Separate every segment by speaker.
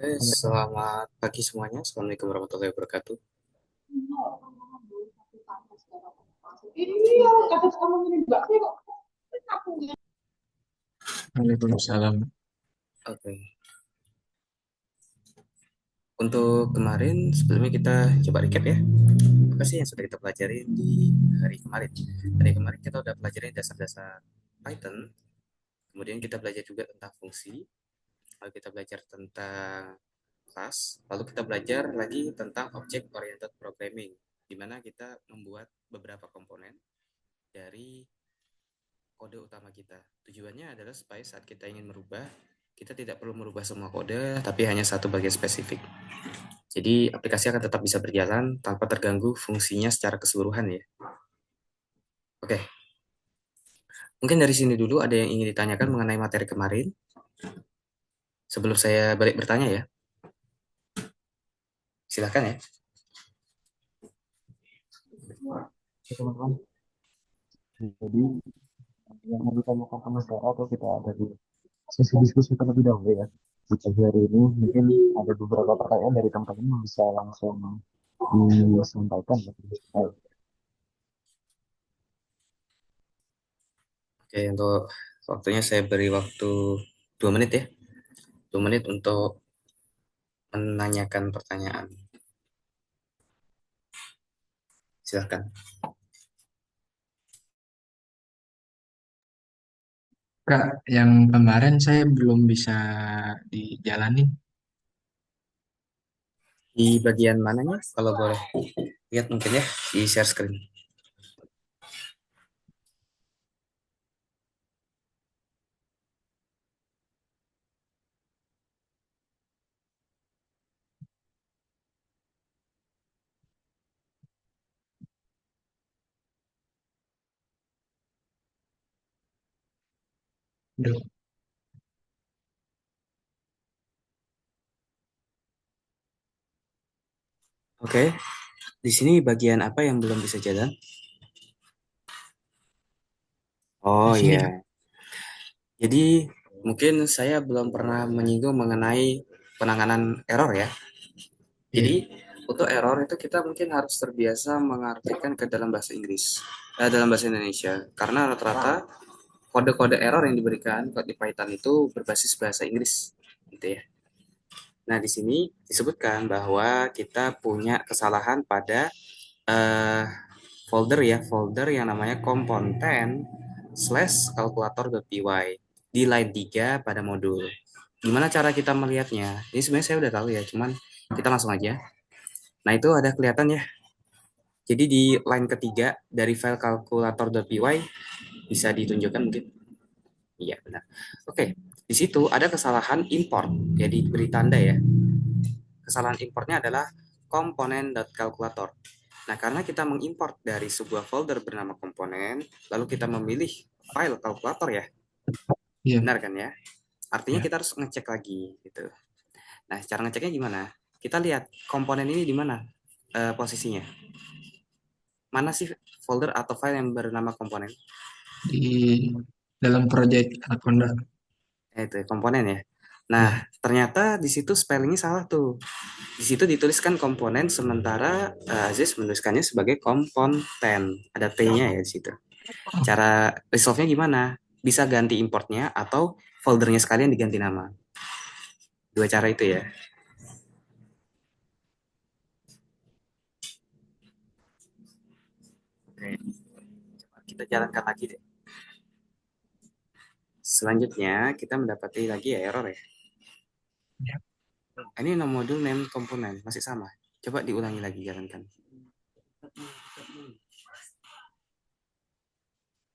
Speaker 1: Selamat pagi semuanya. Assalamualaikum warahmatullahi wabarakatuh.
Speaker 2: Iya, takut kamu ini enggak sih kok.
Speaker 1: Waalaikumsalam. Oke. Untuk kemarin, sebelumnya kita coba recap ya. Apa sih yang sudah kita pelajari di hari kemarin? Hari kemarin kita udah pelajari dasar-dasar Python. Kemudian kita belajar juga tentang fungsi. Lalu kita belajar tentang kelas. Lalu kita belajar lagi tentang object oriented programming, di mana kita membuat beberapa komponen dari kode utama kita. Tujuannya adalah supaya saat kita ingin merubah, kita tidak perlu merubah semua kode, tapi hanya satu bagian spesifik. Jadi aplikasi akan tetap bisa berjalan tanpa terganggu fungsinya secara keseluruhan ya. Oke, mungkin dari sini dulu ada yang ingin ditanyakan mengenai materi kemarin. Sebelum saya balik bertanya ya, silahkan ya.
Speaker 2: Ya, teman-teman. Jadi yang mau ditanyakan sama saya atau kita ada di sesi diskusi terlebih dahulu ya. Di pagi hari ini mungkin ada beberapa pertanyaan dari teman-teman yang bisa langsung disampaikan ya.
Speaker 1: Oke, untuk waktunya saya beri waktu 2 menit ya. 2 menit untuk menanyakan pertanyaan. Silahkan.
Speaker 3: Kak, yang kemarin saya belum bisa dijalani
Speaker 1: Di bagian mananya? Kalau boleh lihat mungkin ya di share screen.
Speaker 3: dulu.
Speaker 1: Oke, di sini bagian apa yang belum bisa jalan?
Speaker 3: Di
Speaker 1: Oh
Speaker 3: sini, Kak.
Speaker 1: iya, jadi mungkin saya belum pernah menyinggung mengenai penanganan error ya.
Speaker 3: Iya,
Speaker 1: Jadi untuk error itu kita mungkin harus terbiasa mengartikan ke dalam bahasa Inggris, dalam bahasa Indonesia. Karena rata-rata kode-kode error yang diberikan di Python itu berbasis bahasa Inggris, gitu ya. Nah di sini disebutkan bahwa kita punya kesalahan pada eh, folder ya, folder yang namanya component/calculator.py di line 3 pada modul. Gimana cara kita melihatnya? Ini sebenarnya saya udah tahu ya, cuman kita langsung aja. Nah, itu ada kelihatan ya. Jadi di line ketiga dari file calculator.py bisa ditunjukkan mungkin. Iya, benar. Oke, di situ ada kesalahan import. Jadi beri tanda ya. Kesalahan importnya adalah komponen.calculator. Nah, karena kita mengimport dari sebuah folder bernama komponen, lalu kita memilih file kalkulator ya,
Speaker 3: iya,
Speaker 1: benar kan ya? Artinya
Speaker 3: iya.
Speaker 1: kita harus ngecek lagi gitu. Nah, cara ngeceknya gimana? Kita lihat komponen ini di mana posisinya. Mana sih folder atau file yang bernama komponen?
Speaker 3: Di dalam proyek Anaconda.
Speaker 1: Itu komponen ya. Nah,
Speaker 3: Iya.
Speaker 1: ternyata di situ spellingnya salah tuh. Di situ dituliskan komponen sementara Aziz menuliskannya sebagai komponten. Ada T-nya ya di situ.
Speaker 3: Oh,
Speaker 1: Cara resolve-nya gimana? Bisa ganti importnya atau foldernya sekalian diganti nama. Dua cara itu ya. Oke, kita jalankan lagi deh. Selanjutnya kita mendapati lagi ya error ya.
Speaker 3: iya.
Speaker 1: Ini no modul name komponen masih sama. Coba diulangi lagi jalankan.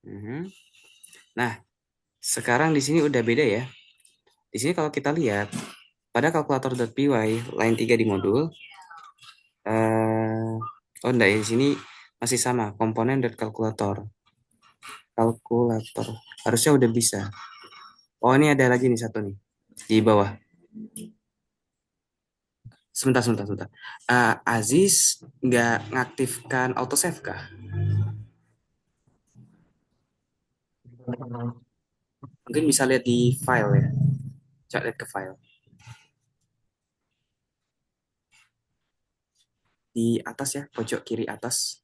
Speaker 1: Mhm. Nah, sekarang di sini udah beda ya. Di sini kalau kita lihat pada kalkulator.py line 3 di modul oh enggak ya, di sini masih sama komponen kalkulator. Kalkulator. Harusnya udah bisa. Oh, ini ada lagi nih satu nih di bawah. Sebentar, sebentar, sebentar. Aziz nggak ngaktifkan autosave kah? Mungkin bisa lihat di file ya. Coba lihat ke file. di atas ya, pojok kiri atas.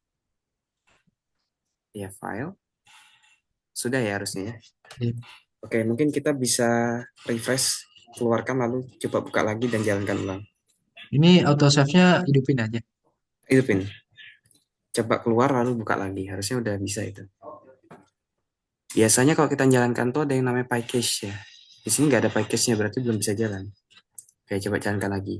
Speaker 1: Ya, file. Sudah ya harusnya ya.
Speaker 3: Iya.
Speaker 1: Oke, mungkin kita bisa refresh, keluarkan lalu coba buka lagi dan jalankan ulang.
Speaker 3: Ini auto save-nya hidupin aja.
Speaker 1: Hidupin. Coba keluar lalu buka lagi. Harusnya udah bisa itu. Biasanya kalau kita jalankan tuh ada yang namanya PyCache ya. Di sini nggak ada PyCache-nya, berarti belum bisa jalan. Oke, coba jalankan lagi.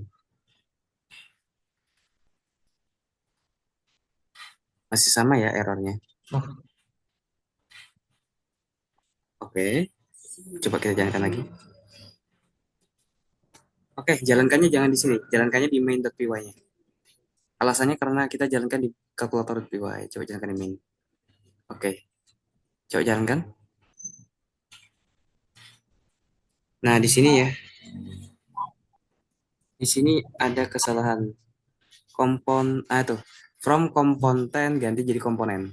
Speaker 1: Masih sama ya errornya.
Speaker 3: Oh,
Speaker 1: Oke, coba kita jalankan lagi. Oke, jalankannya jangan di sini. Jalankannya di main.py-nya. Alasannya karena kita jalankan di kalkulator.py. Coba jalankan di main. Oke, coba jalankan. Nah, di sini ya. Di sini ada kesalahan. Tuh. From komponen ganti jadi komponen.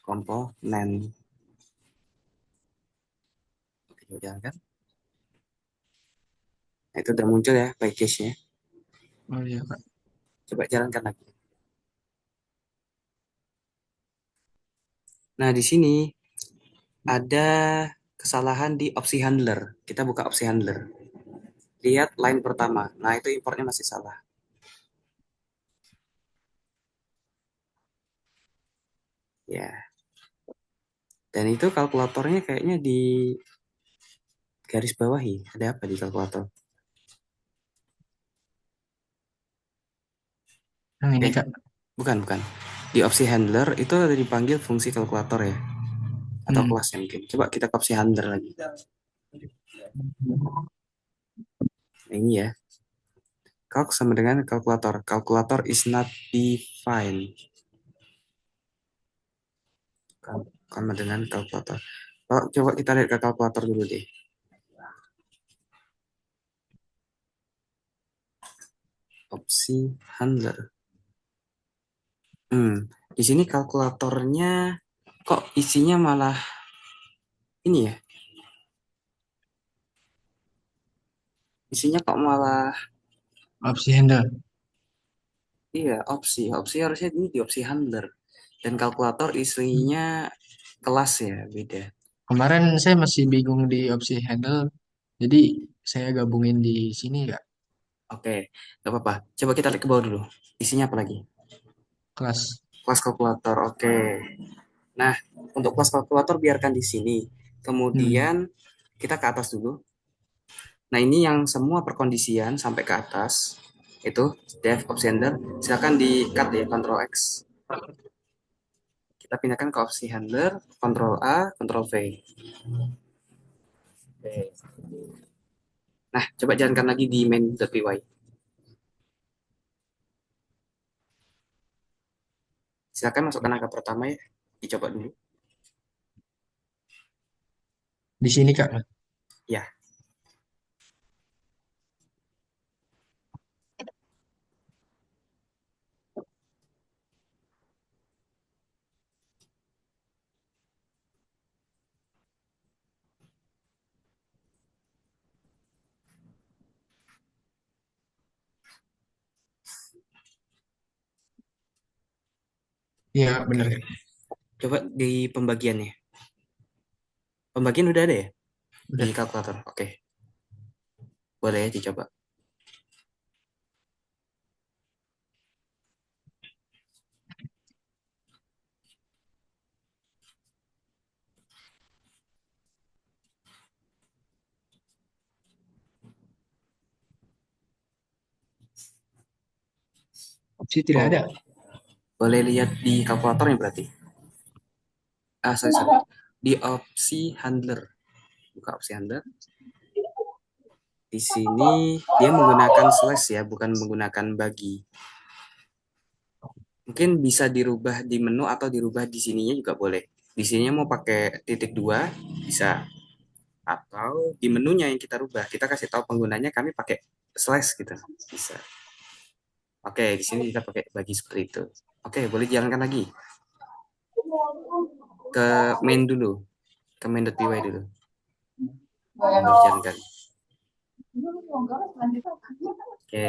Speaker 1: Komponen. Oke, coba jalankan. Nah, itu udah muncul ya package-nya.
Speaker 3: oh iya Kak.
Speaker 1: Coba jalankan lagi. Nah, di sini ada kesalahan di opsi handler. Kita buka opsi handler. Lihat line pertama. Nah, itu importnya masih salah. Ya. Dan itu kalkulatornya kayaknya di garis bawahi. Ada apa di kalkulator?
Speaker 3: Yang ini
Speaker 1: Eh,
Speaker 3: Kak.
Speaker 1: bukan, bukan. Di opsi handler itu ada dipanggil fungsi kalkulator ya. Atau
Speaker 3: Hmm.
Speaker 1: kelasnya mungkin. Coba kita ke opsi handler lagi. Nah, ini ya. Calc sama dengan kalkulator. Kalkulator is not defined. Sama dengan kalkulator. Oh, coba kita lihat ke kalkulator dulu deh. Opsi handler. Hmm, di sini kalkulatornya kok isinya malah ini ya? Isinya kok malah
Speaker 3: Opsi handle.
Speaker 1: iya opsi. Opsi harusnya ini di opsi handler. Dan kalkulator
Speaker 3: Hmm.
Speaker 1: isinya kelas ya, beda.
Speaker 3: Kemarin saya masih bingung di opsi handle. Jadi saya gabungin di sini Kak.
Speaker 1: Oke, nggak apa-apa. Coba kita lihat ke bawah dulu. Isinya apa lagi?
Speaker 3: Kelas.
Speaker 1: Kelas kalkulator. Oke. Nah, untuk kelas kalkulator biarkan di sini.
Speaker 3: Hmm.
Speaker 1: Kemudian kita ke atas dulu. Nah, ini yang semua perkondisian sampai ke atas itu def opsi handler. Silakan di cut ya, Ctrl X. Kita pindahkan ke opsi handler, Ctrl A, Ctrl V. Oke. Nah, coba jalankan lagi di main.py. Silakan masukkan angka pertama ya. Dicoba dulu.
Speaker 3: Di sini Kak.
Speaker 1: Ya,
Speaker 3: Iya
Speaker 1: oke.
Speaker 3: benar Kak.
Speaker 1: Coba di pembagiannya. Pembagian udah ada ya di
Speaker 3: Udah.
Speaker 1: kalkulator. Oke, boleh ya dicoba.
Speaker 3: Opsi tidak
Speaker 1: Oh,
Speaker 3: ada.
Speaker 1: boleh lihat di kalkulatornya berarti. Ah, sorry, sorry. Di opsi handler. Buka opsi handler. Di sini dia menggunakan slash ya, bukan menggunakan bagi. Mungkin bisa dirubah di menu atau dirubah di sininya juga boleh. Di sininya mau pakai titik dua bisa, atau di menunya yang kita rubah. Kita kasih tahu penggunanya kami pakai slash gitu. Bisa. Oke, di sini kita pakai bagi seperti itu. Oke, boleh jalankan lagi ke main dulu, ke main.py dulu. Baru jalankan. Oke,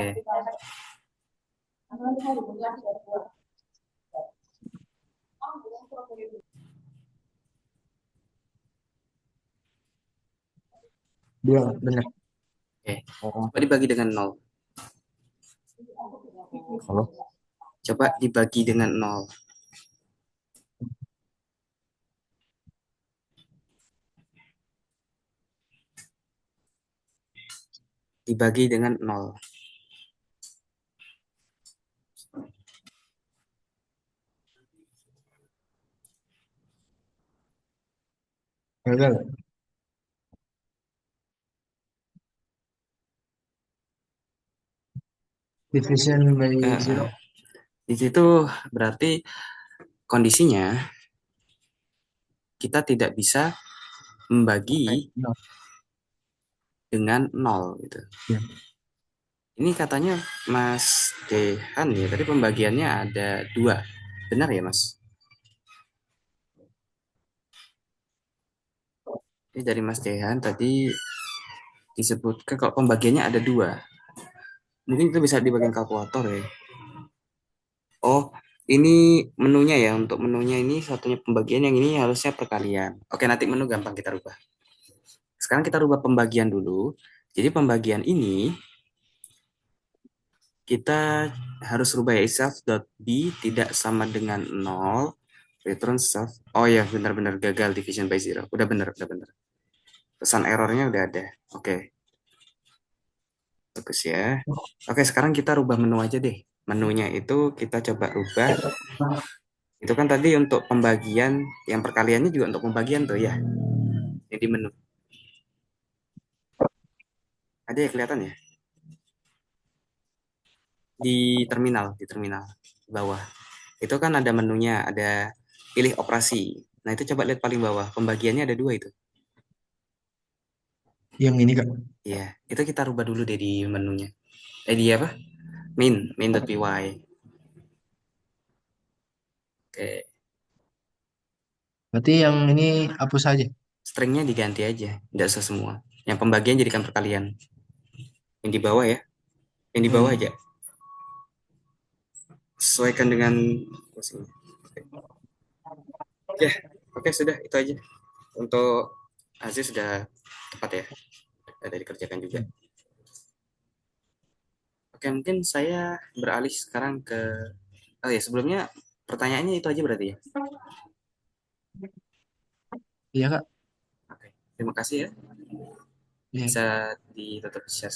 Speaker 3: Dua, benar.
Speaker 1: oke.
Speaker 2: Oh,
Speaker 1: Coba dibagi dengan nol.
Speaker 2: halo.
Speaker 1: Coba dibagi dengan nol. Dibagi dengan nol.
Speaker 3: Gagal. Division by
Speaker 1: Eh, eh.
Speaker 3: zero.
Speaker 1: Di situ berarti kondisinya kita tidak bisa
Speaker 3: Sampai
Speaker 1: membagi
Speaker 3: nol.
Speaker 1: dengan nol gitu.
Speaker 3: Ya.
Speaker 1: Ini katanya Mas Dehan ya, tadi pembagiannya ada dua. Benar ya Mas? Ini dari Mas Dehan tadi disebutkan kalau pembagiannya ada dua. Mungkin itu bisa dibagian kalkulator ya. Oh, ini menunya ya. Untuk menunya ini satunya pembagian, yang ini harusnya perkalian. Oke, nanti menu gampang kita rubah. Sekarang kita rubah pembagian dulu. Jadi pembagian ini kita harus rubah ya, self.b tidak sama dengan nol, return self. Oh ya, benar-benar gagal division by zero. Udah benar, udah benar. Pesan errornya udah ada. Oke, bagus ya. Oke, sekarang kita rubah menu aja deh. Menunya itu kita coba rubah. Itu kan tadi untuk pembagian, yang perkaliannya juga untuk pembagian tuh ya. Jadi menu. Ada ya kelihatan ya? Di terminal bawah. Itu kan ada menunya, ada pilih operasi. Nah, itu coba lihat paling bawah. Pembagiannya ada dua itu.
Speaker 3: Yang ini Kak.
Speaker 1: Iya, itu kita rubah dulu deh di menunya. Di apa? Main.py. Oke,
Speaker 3: Berarti yang ini hapus saja.
Speaker 1: stringnya diganti aja, tidak usah semua. Yang pembagian jadikan perkalian. Yang di bawah ya, yang di
Speaker 3: Oh
Speaker 1: bawah
Speaker 3: iya.
Speaker 1: aja. Sesuaikan dengan ya, oke sudah itu aja. Untuk Aziz sudah tepat ya, ada dikerjakan juga. Oke, mungkin saya beralih sekarang ke, oh ya sebelumnya pertanyaannya itu aja berarti ya.
Speaker 3: Iya Kak.
Speaker 1: Oke, terima kasih ya,
Speaker 3: Iya.
Speaker 1: bisa ditutup share.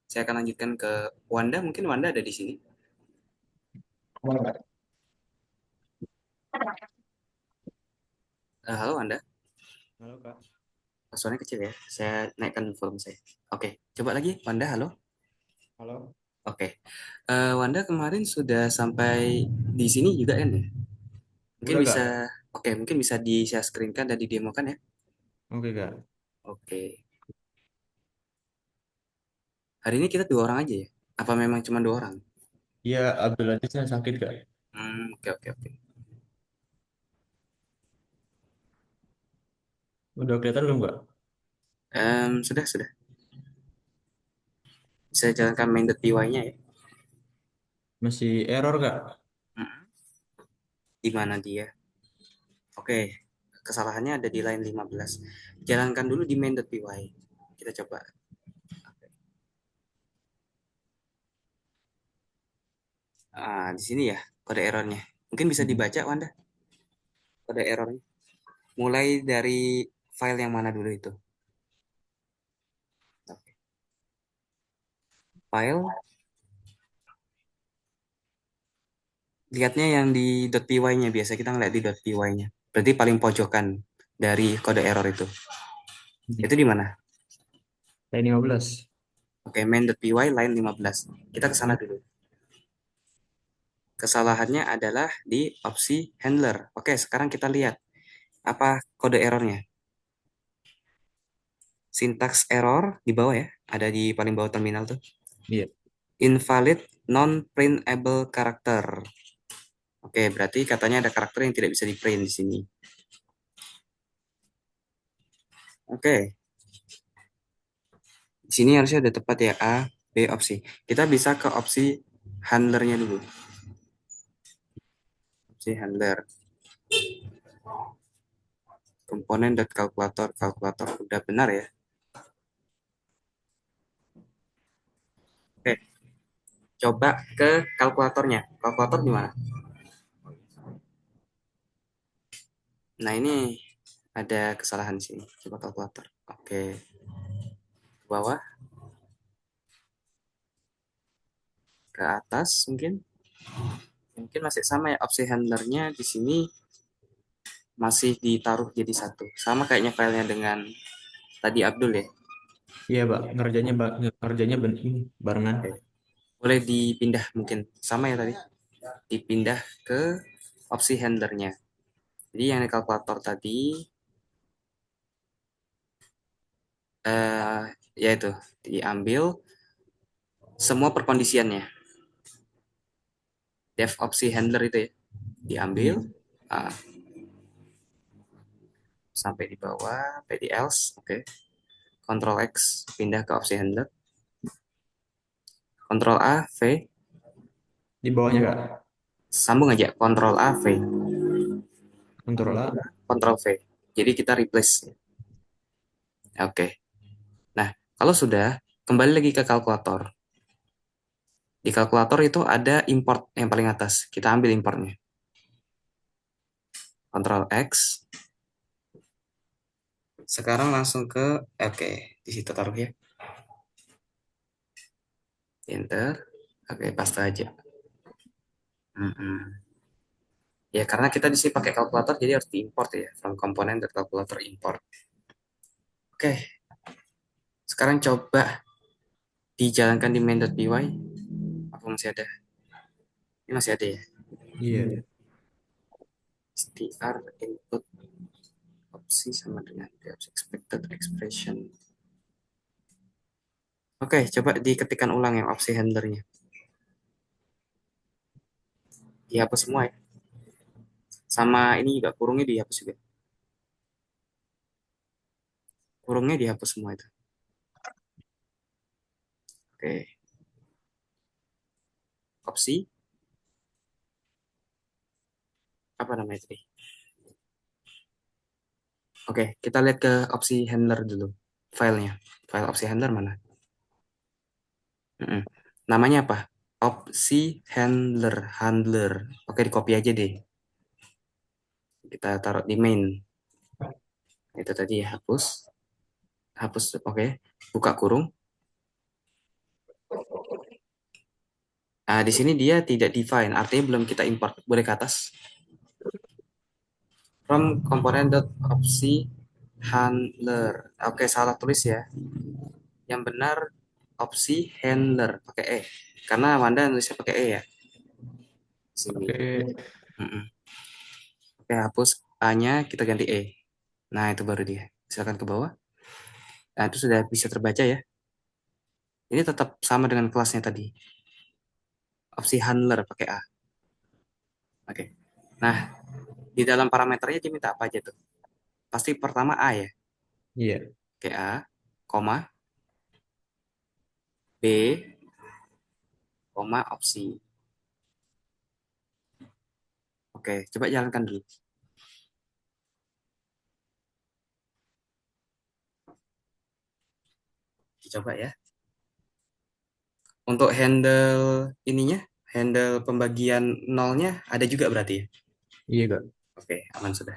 Speaker 1: Saya akan lanjutkan ke Wanda, mungkin Wanda ada di sini. Halo Wanda.
Speaker 2: Halo Kak.
Speaker 1: Suaranya kecil ya. Saya naikkan volume saya. Oke, coba lagi. Wanda, halo.
Speaker 2: Halo.
Speaker 1: Oke. Wanda kemarin sudah sampai di sini juga kan ya? Mungkin
Speaker 2: Udah
Speaker 1: bisa,
Speaker 2: Kak?
Speaker 1: oke, mungkin bisa di share screen kan dan didemokan ya.
Speaker 2: Oke Kak.
Speaker 1: Oke. Hari ini kita dua orang aja ya? Apa memang cuma dua orang?
Speaker 2: Iya, Abdul Aziznya sakit Kak.
Speaker 1: Oke, oke, oke.
Speaker 2: Udah kelihatan belum Kak?
Speaker 1: Sudah. Bisa jalankan main.py-nya ya.
Speaker 2: Masih error Kak?
Speaker 1: Hmm, Di mana dia? Oke. Kesalahannya ada di line 15. Jalankan dulu di main.py. Kita coba. Di sini ya kode errornya. Mungkin bisa
Speaker 2: Mhm.
Speaker 1: dibaca, Wanda, kode errornya. Mulai dari file yang mana dulu itu? Oke. File, lihatnya yang di .py-nya. Biasa kita ngeliat di .py-nya. Berarti paling pojokan dari kode error itu.
Speaker 2: Mhm.
Speaker 1: Itu di mana?
Speaker 2: T15.
Speaker 1: Oke, main.py line 15. Kita ke sana dulu. Kesalahannya adalah di opsi handler. Oke, sekarang kita lihat apa kode errornya. Syntax error di bawah ya, ada di paling bawah terminal tuh.
Speaker 2: Iya.
Speaker 1: Invalid non-printable character. Oke, berarti katanya ada karakter yang tidak bisa di-print di sini. Oke, sini harusnya udah tepat ya, A, B opsi. Kita bisa ke opsi handlernya dulu. Opsi handler. Komponen dot kalkulator. Kalkulator udah benar ya. Oke, coba ke kalkulatornya. Kalkulator di mana? Nah, ini ada kesalahan sini. Coba kalkulator. Oke, ke bawah, ke atas mungkin. Mungkin masih sama ya opsi handlernya di sini masih ditaruh jadi satu. Sama kayaknya filenya dengan tadi Abdul ya.
Speaker 4: Iya, Pak. Ngerjanya barengan.
Speaker 1: Oke. Boleh dipindah mungkin sama ya tadi. Dipindah ke opsi handlernya. Jadi yang di kalkulator tadi yaitu diambil semua perkondisiannya. Dev opsi handler itu ya. Diambil
Speaker 4: Iya.
Speaker 1: ah, sampai di bawah, PD else, oke. Ctrl X pindah ke opsi handler. Ctrl A, V,
Speaker 4: Di bawahnya, Kak.
Speaker 1: sambung aja. Ctrl A, V,
Speaker 4: Kontrol A.
Speaker 1: Ctrl V. Jadi kita replace. Oke. Nah, kalau sudah, kembali lagi ke kalkulator. Di kalkulator itu ada import yang paling atas. Kita ambil importnya. Ctrl X. Sekarang langsung ke, oke, di situ taruh ya. Enter. Oke, paste aja. Mm-mm. Ya, karena kita di sini pakai kalkulator, jadi harus diimport ya. From component dan kalkulator import. Oke, sekarang coba dijalankan di main.py. Apa masih ada? Ini masih ada ya.
Speaker 4: Iya.
Speaker 1: str input opsi sama dengan expected expression. Oke, coba diketikkan ulang yang opsi handlernya. Dihapus semua ya. Sama ini juga kurungnya dihapus juga. Kurungnya dihapus semua itu. Oke, opsi apa namanya tadi? Oke, kita lihat ke opsi handler dulu. Filenya. File opsi handler mana? Mm-mm. Namanya apa? Opsi handler, handler. Oke, di copy aja deh. Kita taruh di main. Itu tadi ya, hapus. Hapus, oke. Buka kurung. Nah, di sini dia tidak define, artinya belum kita import. Boleh ke atas. From component dot opsi handler. Oke, salah tulis ya. Yang benar opsi handler pakai E. Karena Wanda nulisnya pakai E ya. Sini.
Speaker 4: Oke.
Speaker 1: Mm-mm. Oke, hapus A-nya, kita ganti E. Nah, itu baru dia. Silakan ke bawah. Nah, itu sudah bisa terbaca ya. Ini tetap sama dengan kelasnya tadi. Opsi handler pakai A. Oke. Nah, di dalam parameternya dia minta apa aja tuh? Pasti pertama A ya.
Speaker 4: Iya.
Speaker 1: Oke, A, koma, B, koma, opsi. Oke, coba jalankan dulu. Coba ya. Untuk handle ininya, handle pembagian nolnya ada juga berarti ya?
Speaker 4: Iya, Kak.
Speaker 1: Oke, aman sudah.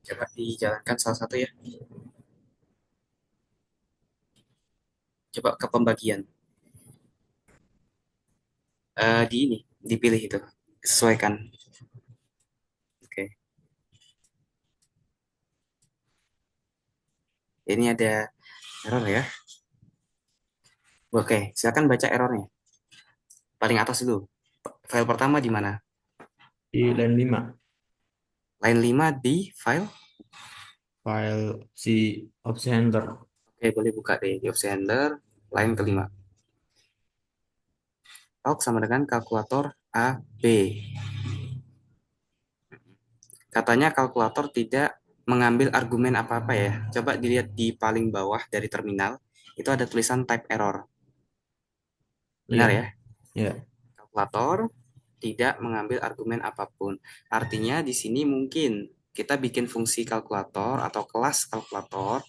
Speaker 1: Coba dijalankan salah satu ya. Coba ke pembagian. Di ini, dipilih itu. Sesuaikan. Oke, ini ada error ya. Oke, silakan baca errornya. Paling atas dulu. File pertama di mana?
Speaker 4: Di line 5.
Speaker 1: Line 5 di file.
Speaker 4: File si opsi handler.
Speaker 1: Oke, boleh buka deh di option handler. Line kelima. Calc sama dengan kalkulator A, B. Katanya kalkulator tidak mengambil argumen apa-apa ya. Coba dilihat di paling bawah dari terminal, itu ada tulisan type error. Benar
Speaker 4: Iya,
Speaker 1: ya?
Speaker 4: iya.
Speaker 1: Kalkulator tidak mengambil argumen apapun. Artinya di sini mungkin kita bikin fungsi kalkulator atau kelas kalkulator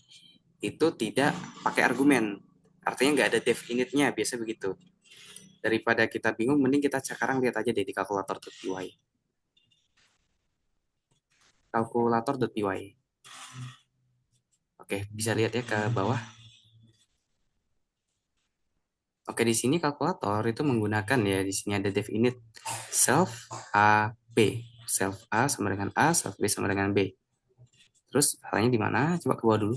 Speaker 1: itu tidak pakai argumen. Artinya nggak ada definite-nya, biasa begitu. Daripada kita bingung, mending kita sekarang lihat aja deh di kalkulator.py. Kalkulator.py. Oke, bisa lihat ya ke bawah. Oke, di sini kalkulator itu menggunakan ya, di sini ada definite self A, B. Self A sama dengan A, self B sama dengan B. Terus halnya di mana? Coba ke bawah dulu.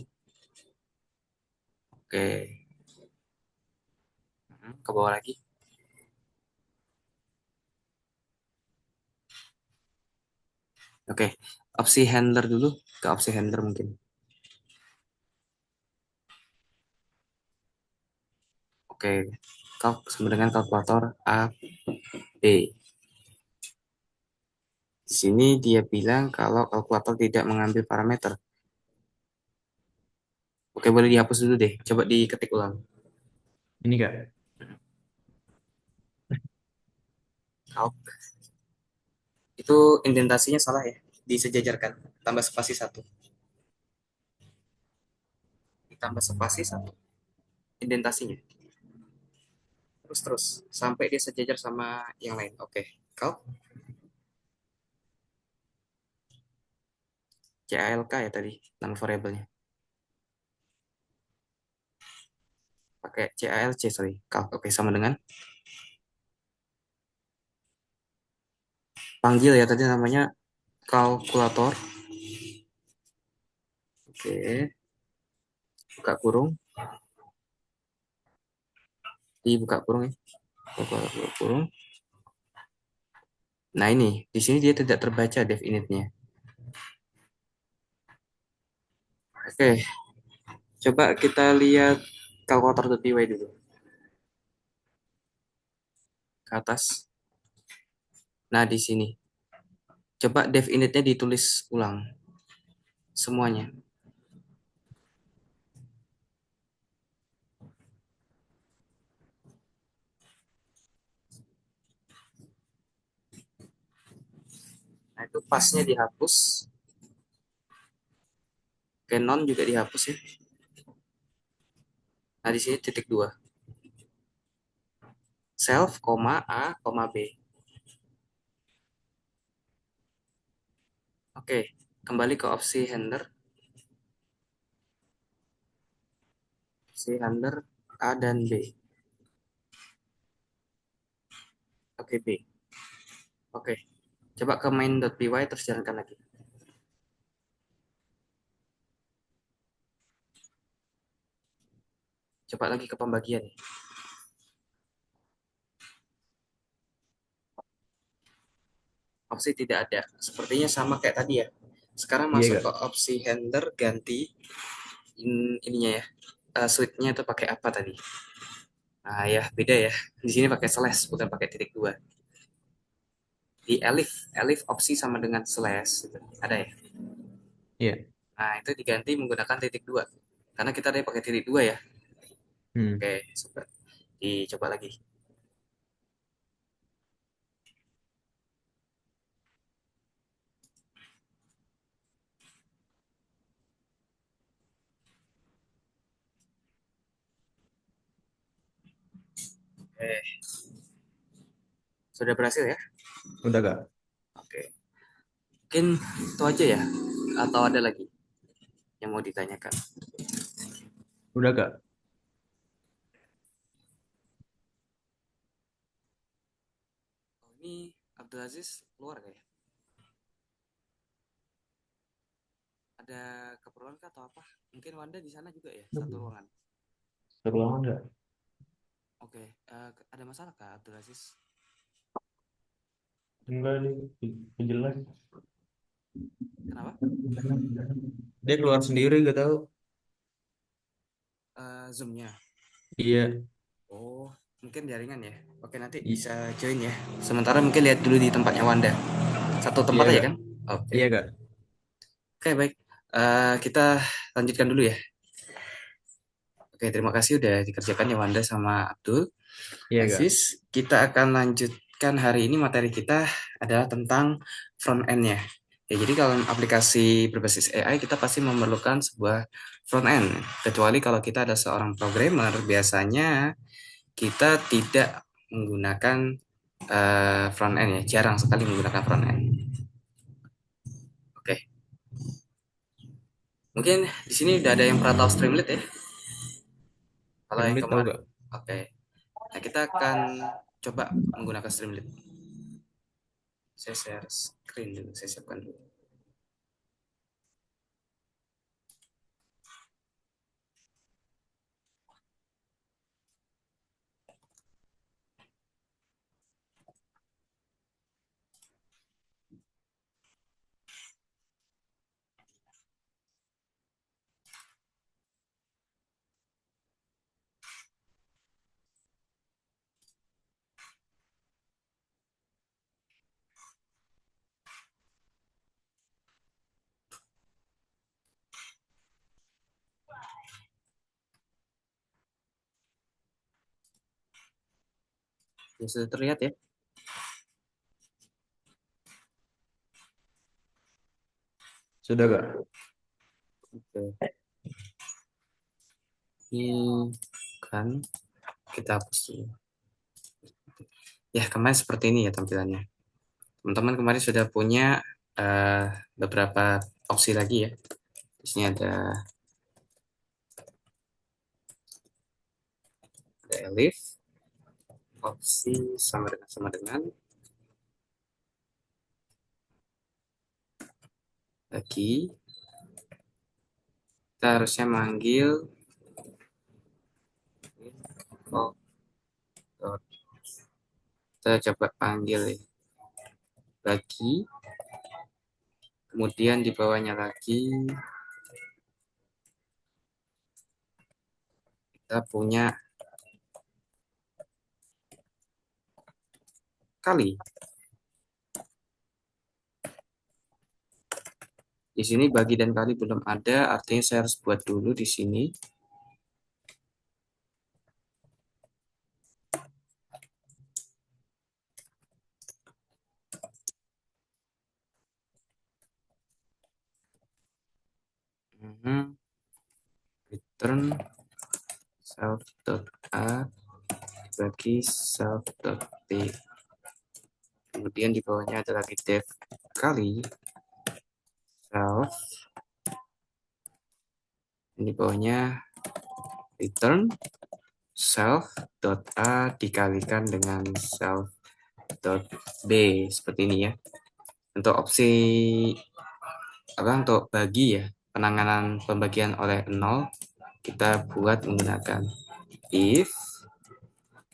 Speaker 1: Oke, ke bawah lagi. Oke, opsi handler dulu. Ke opsi handler mungkin. Oke, kalk sama dengan kalkulator A, B. Di sini dia bilang kalau kalkulator tidak mengambil parameter. Oke, boleh dihapus dulu deh. Coba diketik ulang.
Speaker 4: Ini Kak.
Speaker 1: Kalk. Itu indentasinya salah ya. Disejajarkan. Tambah spasi satu. Ditambah spasi satu. Indentasinya. Terus. Sampai dia sejajar sama yang lain. Oke. Kalk. CALK ya tadi. Nama variabelnya. Pakai CALC, sorry. Kalk. Oke, sama dengan. Panggil ya tadi namanya kalkulator. Oke. Buka kurung. Dibuka kurung ya. Buka kurung. Nah ini, di sini dia tidak terbaca definite-nya. Oke, coba kita lihat kalkulator.py dulu. Ke atas. Nah, di sini. Coba definite-nya ditulis ulang. Semuanya. Nah, itu pasnya dihapus. Canon juga dihapus ya. Nah, di sini titik 2. Self, A, B. Oke, kembali ke opsi handler. Opsi handler A dan B. Oke, B. Oke, coba ke main.py terus jalankan lagi. Coba lagi ke pembagian. Opsi tidak ada. Sepertinya sama kayak tadi ya. Sekarang
Speaker 4: Iya
Speaker 1: masuk ke
Speaker 4: Kak.
Speaker 1: opsi handler, ganti ininya ya. Switch-nya itu pakai apa tadi? Nah ya, beda ya. Di sini pakai slash, bukan pakai titik 2. Di elif opsi sama dengan slash. Gitu. Ada ya?
Speaker 4: Iya.
Speaker 1: Nah, itu diganti menggunakan titik 2. Karena kita tadi pakai titik 2 ya.
Speaker 4: Hmm.
Speaker 1: Oke, super. Dicoba lagi. Oke, sudah berhasil ya?
Speaker 4: Udah Kak.
Speaker 1: Oke. Mungkin itu aja ya. Atau ada lagi yang mau ditanyakan?
Speaker 4: Udah Kak.
Speaker 1: Oh, ini Abdulaziz keluar kayak. Ada keperluan kah atau apa? Mungkin Wanda di sana juga ya, satu ruangan.
Speaker 4: Terulang enggak?
Speaker 1: Oke, ada masalah kah Abdulaziz? Ada
Speaker 4: Enggak
Speaker 1: perlu?
Speaker 4: nih, jelas.
Speaker 1: Kenapa?
Speaker 4: Dia keluar sendiri gak tahu.
Speaker 1: Zoom-nya.
Speaker 4: Iya.
Speaker 1: Oh. Mungkin jaringan ya. Oke, nanti bisa join ya. Sementara mungkin lihat dulu di tempatnya Wanda. Satu
Speaker 4: Iya
Speaker 1: tempat aja
Speaker 4: kak.
Speaker 1: kan? Oke.
Speaker 4: Iya kak.
Speaker 1: Oke, baik. Kita lanjutkan dulu ya. Oke, terima kasih udah dikerjakan ya Wanda sama Abdul.
Speaker 4: Iya kak.
Speaker 1: Aziz, kita akan lanjutkan hari ini materi kita adalah tentang front end-nya. Ya, jadi kalau aplikasi berbasis AI kita pasti memerlukan sebuah front end. Kecuali kalau kita ada seorang programmer, biasanya kita tidak menggunakan front end ya, jarang sekali menggunakan front end. Oke, mungkin di sini udah ada yang pernah tahu Streamlit ya. Kalau yang
Speaker 4: Streamlit tahu
Speaker 1: kemarin,
Speaker 4: kak?
Speaker 1: oke. Nah, kita akan coba menggunakan Streamlit. Saya share screen dulu, saya siapkan dulu. Ya, sudah terlihat ya.
Speaker 4: Sudah kak.
Speaker 1: Oke. Ini kan kita hapus dulu. Ya, kemarin seperti ini ya tampilannya. Teman-teman kemarin sudah punya eh, beberapa opsi lagi ya. Di sini ada elif, opsi sama dengan lagi. Kita harusnya manggil oh, kita coba panggil ya. Lagi, kemudian di bawahnya lagi kita punya kali. Di sini bagi dan kali belum ada, artinya saya harus buat dulu di sini. Return self.a bagi self.b. Kemudian di bawahnya ada lagi def kali self. Di bawahnya return self.a dikalikan dengan self.b seperti ini ya. Untuk opsi untuk bagi ya, penanganan pembagian oleh 0 kita buat menggunakan if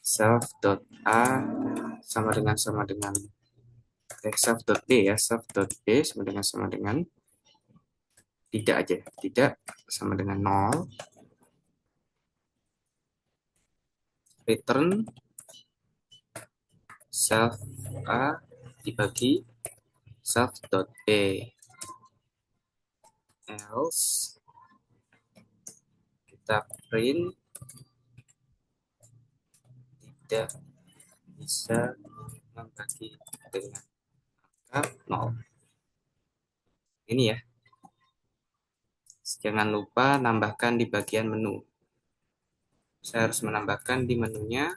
Speaker 1: self.a sama dengan self.b ya, self.b sama dengan tidak aja, tidak sama dengan 0, return self a dibagi self.b, else kita print tidak bisa membagi dengan angka 0. Ini ya, jangan lupa nambahkan di bagian menu. Saya harus menambahkan di menunya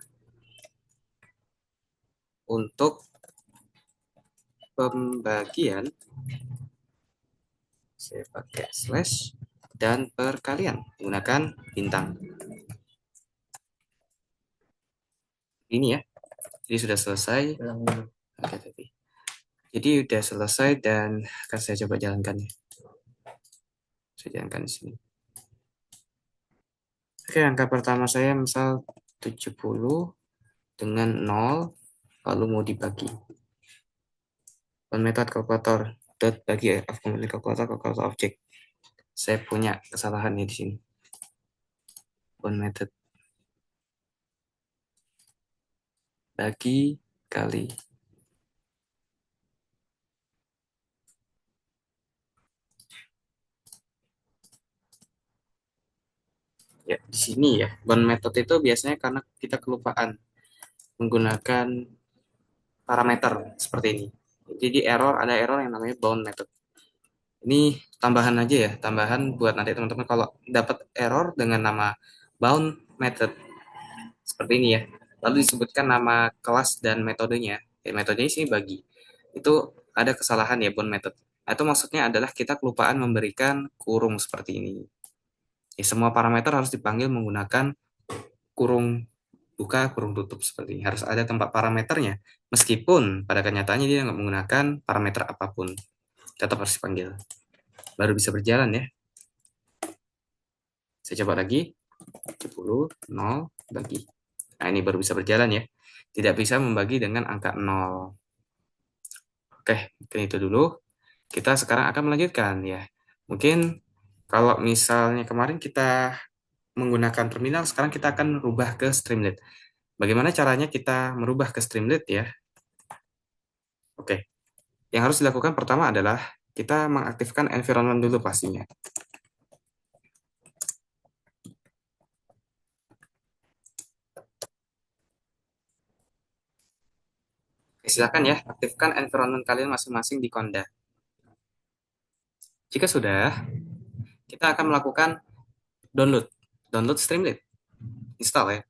Speaker 1: untuk pembagian. Saya pakai slash dan perkalian menggunakan bintang. Ini ya, jadi sudah selesai. Oke, tadi. Jadi sudah selesai dan akan saya coba jalankan ya. Saya jalankan di sini. Oke, angka pertama saya misal 70 dengan 0 lalu mau dibagi. On method kalkulator dot bagi ya, kalkulator objek. Saya punya kesalahan nih di sini. On method bagi kali. Ya, di sini ya, bound method itu biasanya karena kita kelupaan menggunakan parameter seperti ini. Jadi ada error yang namanya bound method. Ini tambahan aja ya, tambahan buat nanti teman-teman kalau dapat error dengan nama bound method seperti ini ya. Lalu disebutkan nama kelas dan metodenya. Metodenya sih bagi. Itu ada kesalahan ya bound method. Nah, itu maksudnya adalah kita kelupaan memberikan kurung seperti ini. Ya, semua parameter harus dipanggil menggunakan kurung buka, kurung tutup seperti ini. Harus ada tempat parameternya. Meskipun pada kenyataannya dia nggak menggunakan parameter apapun. Tetap harus dipanggil. Baru bisa berjalan ya. Saya coba lagi. 10, 0, bagi. Nah, ini baru bisa berjalan ya. Tidak bisa membagi dengan angka 0. Oke, mungkin itu dulu. Kita sekarang akan melanjutkan ya. Mungkin kalau misalnya kemarin kita menggunakan terminal, sekarang kita akan merubah ke Streamlit. Bagaimana caranya kita merubah ke Streamlit ya? Oke, yang harus dilakukan pertama adalah kita mengaktifkan environment dulu pastinya. Oke, silakan ya, aktifkan environment kalian masing-masing di Conda. Jika sudah, kita akan melakukan download. Download Streamlit. Install ya.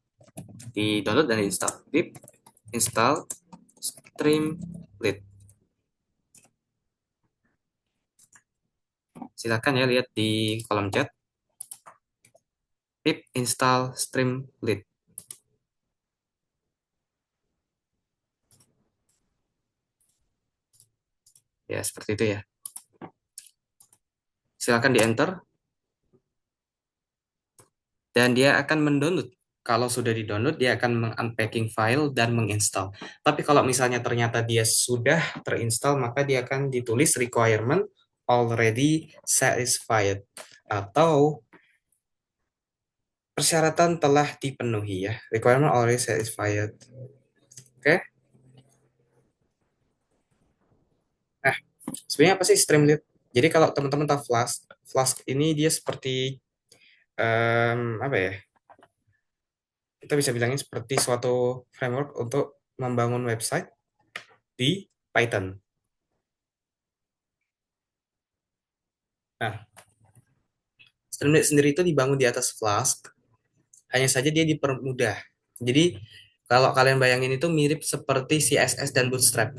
Speaker 1: Di download dan install. Pip install Streamlit. Silakan ya lihat di kolom chat. Pip install Streamlit. Ya, seperti itu ya. Silakan di enter dan dia akan mendownload. Kalau sudah di-download, dia akan meng-unpacking file dan menginstal. Tapi kalau misalnya ternyata dia sudah terinstall, maka dia akan ditulis requirement already satisfied atau persyaratan telah dipenuhi ya. Requirement already satisfied. Oke. Nah, sebenarnya apa sih Streamlit? Jadi kalau teman-teman tahu Flask, Flask ini dia seperti apa ya? Kita bisa bilangnya seperti suatu framework untuk membangun website di Python. Nah, Streamlit sendiri itu dibangun di atas Flask, hanya saja dia dipermudah. Jadi, kalau kalian bayangin itu mirip seperti CSS dan Bootstrap.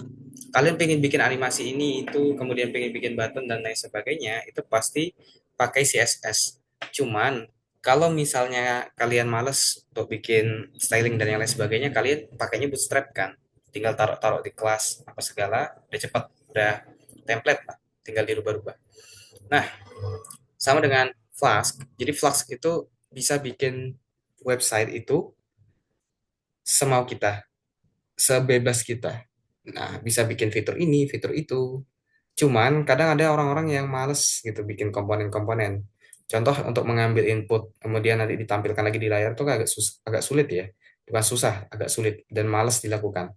Speaker 1: Kalian pengen bikin animasi ini, itu, kemudian pengen bikin button dan lain sebagainya, itu pasti pakai CSS. Cuman, kalau misalnya kalian males untuk bikin styling dan yang lain sebagainya, kalian pakainya Bootstrap kan. Tinggal taruh-taruh di kelas, apa segala, udah cepat, udah template lah, tinggal dirubah-rubah. Nah, sama dengan Flask. Jadi Flask itu bisa bikin website itu semau kita, sebebas kita. Nah, bisa bikin fitur ini, fitur itu. Cuman kadang ada orang-orang yang males gitu bikin komponen-komponen. Contoh untuk mengambil input, kemudian nanti ditampilkan lagi di layar itu agak sulit ya. Bukan susah, agak sulit dan males dilakukan.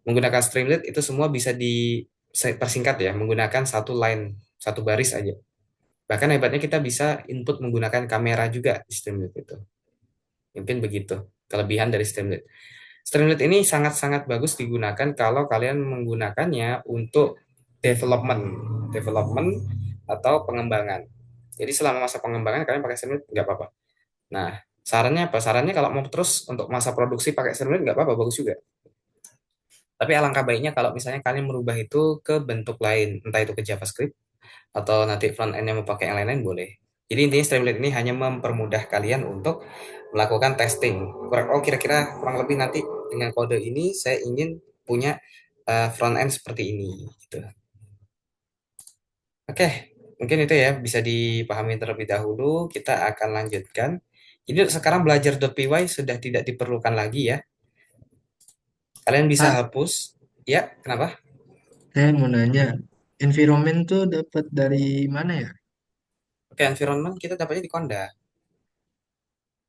Speaker 1: Menggunakan Streamlit itu semua bisa dipersingkat ya, menggunakan satu line, satu baris aja. Bahkan hebatnya kita bisa input menggunakan kamera juga di Streamlit itu. Mungkin begitu kelebihan dari Streamlit. Streamlit ini sangat-sangat bagus digunakan kalau kalian menggunakannya untuk development, development atau pengembangan. Jadi selama masa pengembangan kalian pakai Streamlit nggak apa-apa. Nah, sarannya apa? Sarannya kalau mau terus untuk masa produksi pakai Streamlit nggak apa-apa, bagus juga. Tapi alangkah baiknya kalau misalnya kalian merubah itu ke bentuk lain, entah itu ke JavaScript atau nanti front end yang mau pakai yang lain-lain boleh. Jadi intinya Streamlit ini hanya mempermudah kalian untuk melakukan testing. Oh kira-kira kurang lebih nanti dengan kode ini saya ingin punya front end seperti ini. Gitu. Oke, mungkin itu ya bisa dipahami terlebih dahulu. Kita akan lanjutkan. Jadi sekarang belajar .py sudah tidak diperlukan lagi ya. Kalian bisa
Speaker 3: Pak,
Speaker 1: hapus. Ya, kenapa?
Speaker 3: saya mau nanya, environment tuh dapat dari mana ya?
Speaker 1: Oke, environment kita dapatnya di Conda.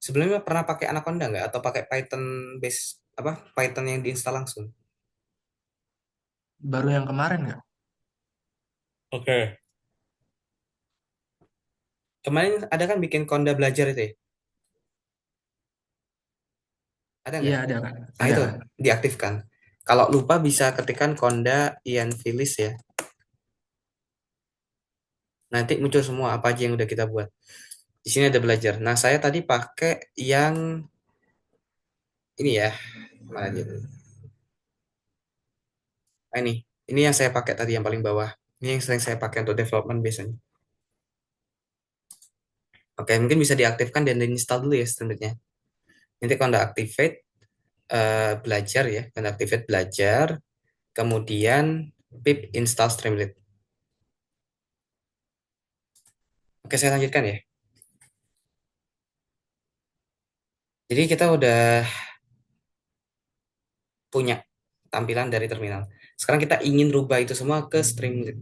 Speaker 1: Sebelumnya pernah pakai Anaconda nggak? Atau pakai Python base apa Python yang diinstal langsung?
Speaker 3: Baru yang kemarin nggak?
Speaker 1: Oke. Kemarin ada kan bikin Konda belajar itu ya? Ada
Speaker 3: Iya
Speaker 1: nggak?
Speaker 3: ada kan?
Speaker 1: Nah
Speaker 3: Ada
Speaker 1: itu
Speaker 3: kan?
Speaker 1: diaktifkan. Kalau lupa bisa ketikkan Konda Ian Filis ya. Nanti muncul semua apa aja yang udah kita buat. Di sini ada belajar. Nah saya tadi pakai yang ini ya. Mana dia tuh? Nah, ini yang saya pakai tadi yang paling bawah. Ini yang sering saya pakai untuk development biasanya. Oke, mungkin bisa diaktifkan dan diinstal dulu ya Streamlit-nya. Nanti kalau udah activate belajar ya, kalau activate belajar, kemudian pip install Streamlit. Oke, saya lanjutkan ya. Jadi kita udah punya tampilan dari terminal. Sekarang kita ingin rubah itu semua ke Streamlit.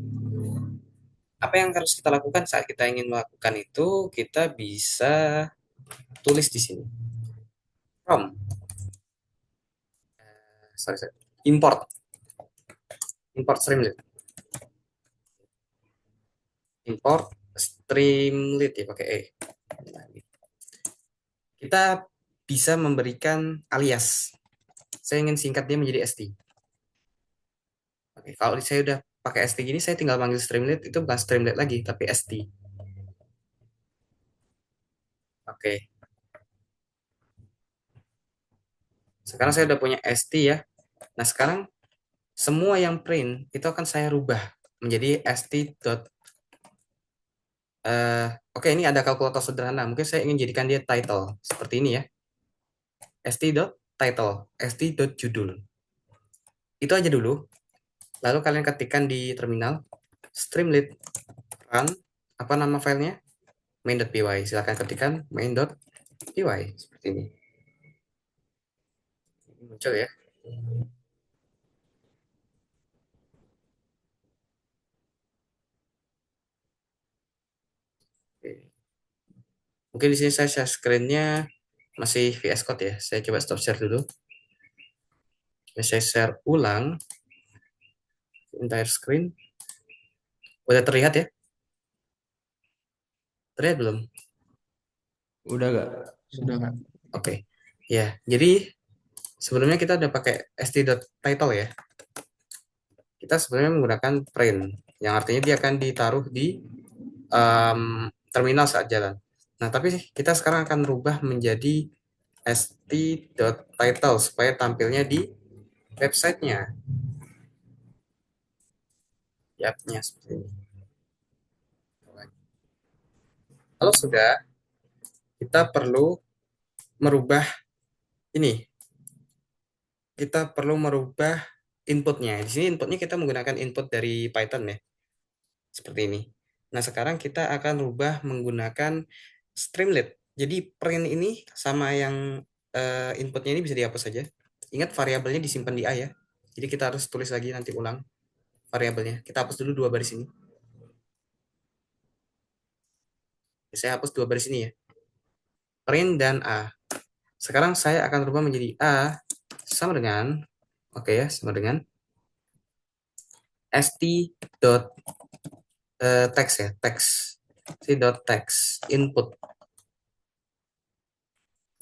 Speaker 1: Apa yang harus kita lakukan saat kita ingin melakukan itu? Kita bisa tulis di sini. From, sorry. Import Streamlit. Import Streamlit ya pakai E. Kita bisa memberikan alias. Saya ingin singkat dia menjadi ST. Oke, kalau saya udah pakai ST gini, saya tinggal panggil Streamlit, itu bukan Streamlit lagi, tapi ST. Oke, sekarang saya udah punya ST ya. Nah, sekarang semua yang print itu akan saya rubah menjadi ST. Oke, ini ada kalkulator sederhana. Mungkin saya ingin jadikan dia title. Seperti ini ya. ST.title, ST.judul. Itu aja dulu. Lalu kalian ketikkan di terminal Streamlit run, apa nama filenya? Main.py. Silahkan ketikkan main.py. Seperti ini. Muncul ya. Oke. Mungkin di sini saya share screen-nya masih VS Code ya. Saya coba stop share dulu. Saya share ulang entire screen. Udah terlihat ya? Terlihat belum?
Speaker 4: Udah gak?
Speaker 3: Sudah kan?
Speaker 1: Oke. Ya, jadi sebelumnya kita udah pakai st.title ya. Kita sebenarnya menggunakan print, yang artinya dia akan ditaruh di terminal saat jalan. Nah, tapi kita sekarang akan rubah menjadi st.title supaya tampilnya di websitenya. Ya, seperti ini. Kalau sudah, kita perlu merubah ini. Kita perlu merubah inputnya. Di sini inputnya kita menggunakan input dari Python ya. Seperti ini. Nah, sekarang kita akan rubah menggunakan Streamlit. Jadi print ini sama yang inputnya ini bisa dihapus saja. Ingat variabelnya disimpan di A ya. Jadi kita harus tulis lagi nanti ulang variabelnya. Kita hapus dulu dua baris ini. Saya hapus dua baris ini ya. Print dan A. Sekarang saya akan rubah menjadi A sama dengan, oke ya, sama dengan st dot text ya, text. St dot text input.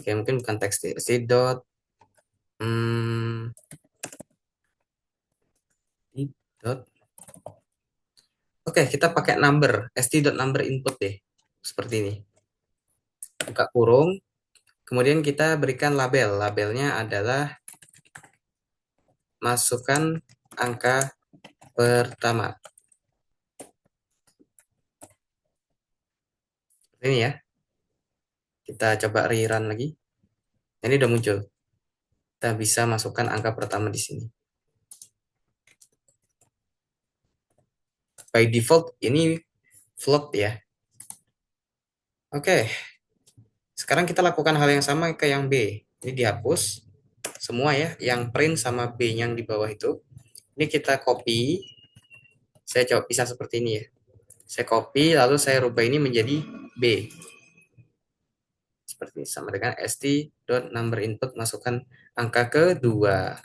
Speaker 1: Oke, mungkin bukan teks ya. St dot hmm, dot. Oke, kita pakai number, st.number input deh. Seperti ini. Buka kurung, kemudian kita berikan label. Labelnya adalah masukkan angka pertama. Ini ya. Kita coba rerun lagi. Ini udah muncul. Kita bisa masukkan angka pertama di sini. By default ini float ya. Oke. Sekarang kita lakukan hal yang sama ke yang B. Ini dihapus semua ya, yang print sama B yang di bawah itu. Ini kita copy. Saya coba pisah seperti ini ya. Saya copy lalu saya rubah ini menjadi B. seperti ini. Sama dengan st dot number input, masukkan angka kedua.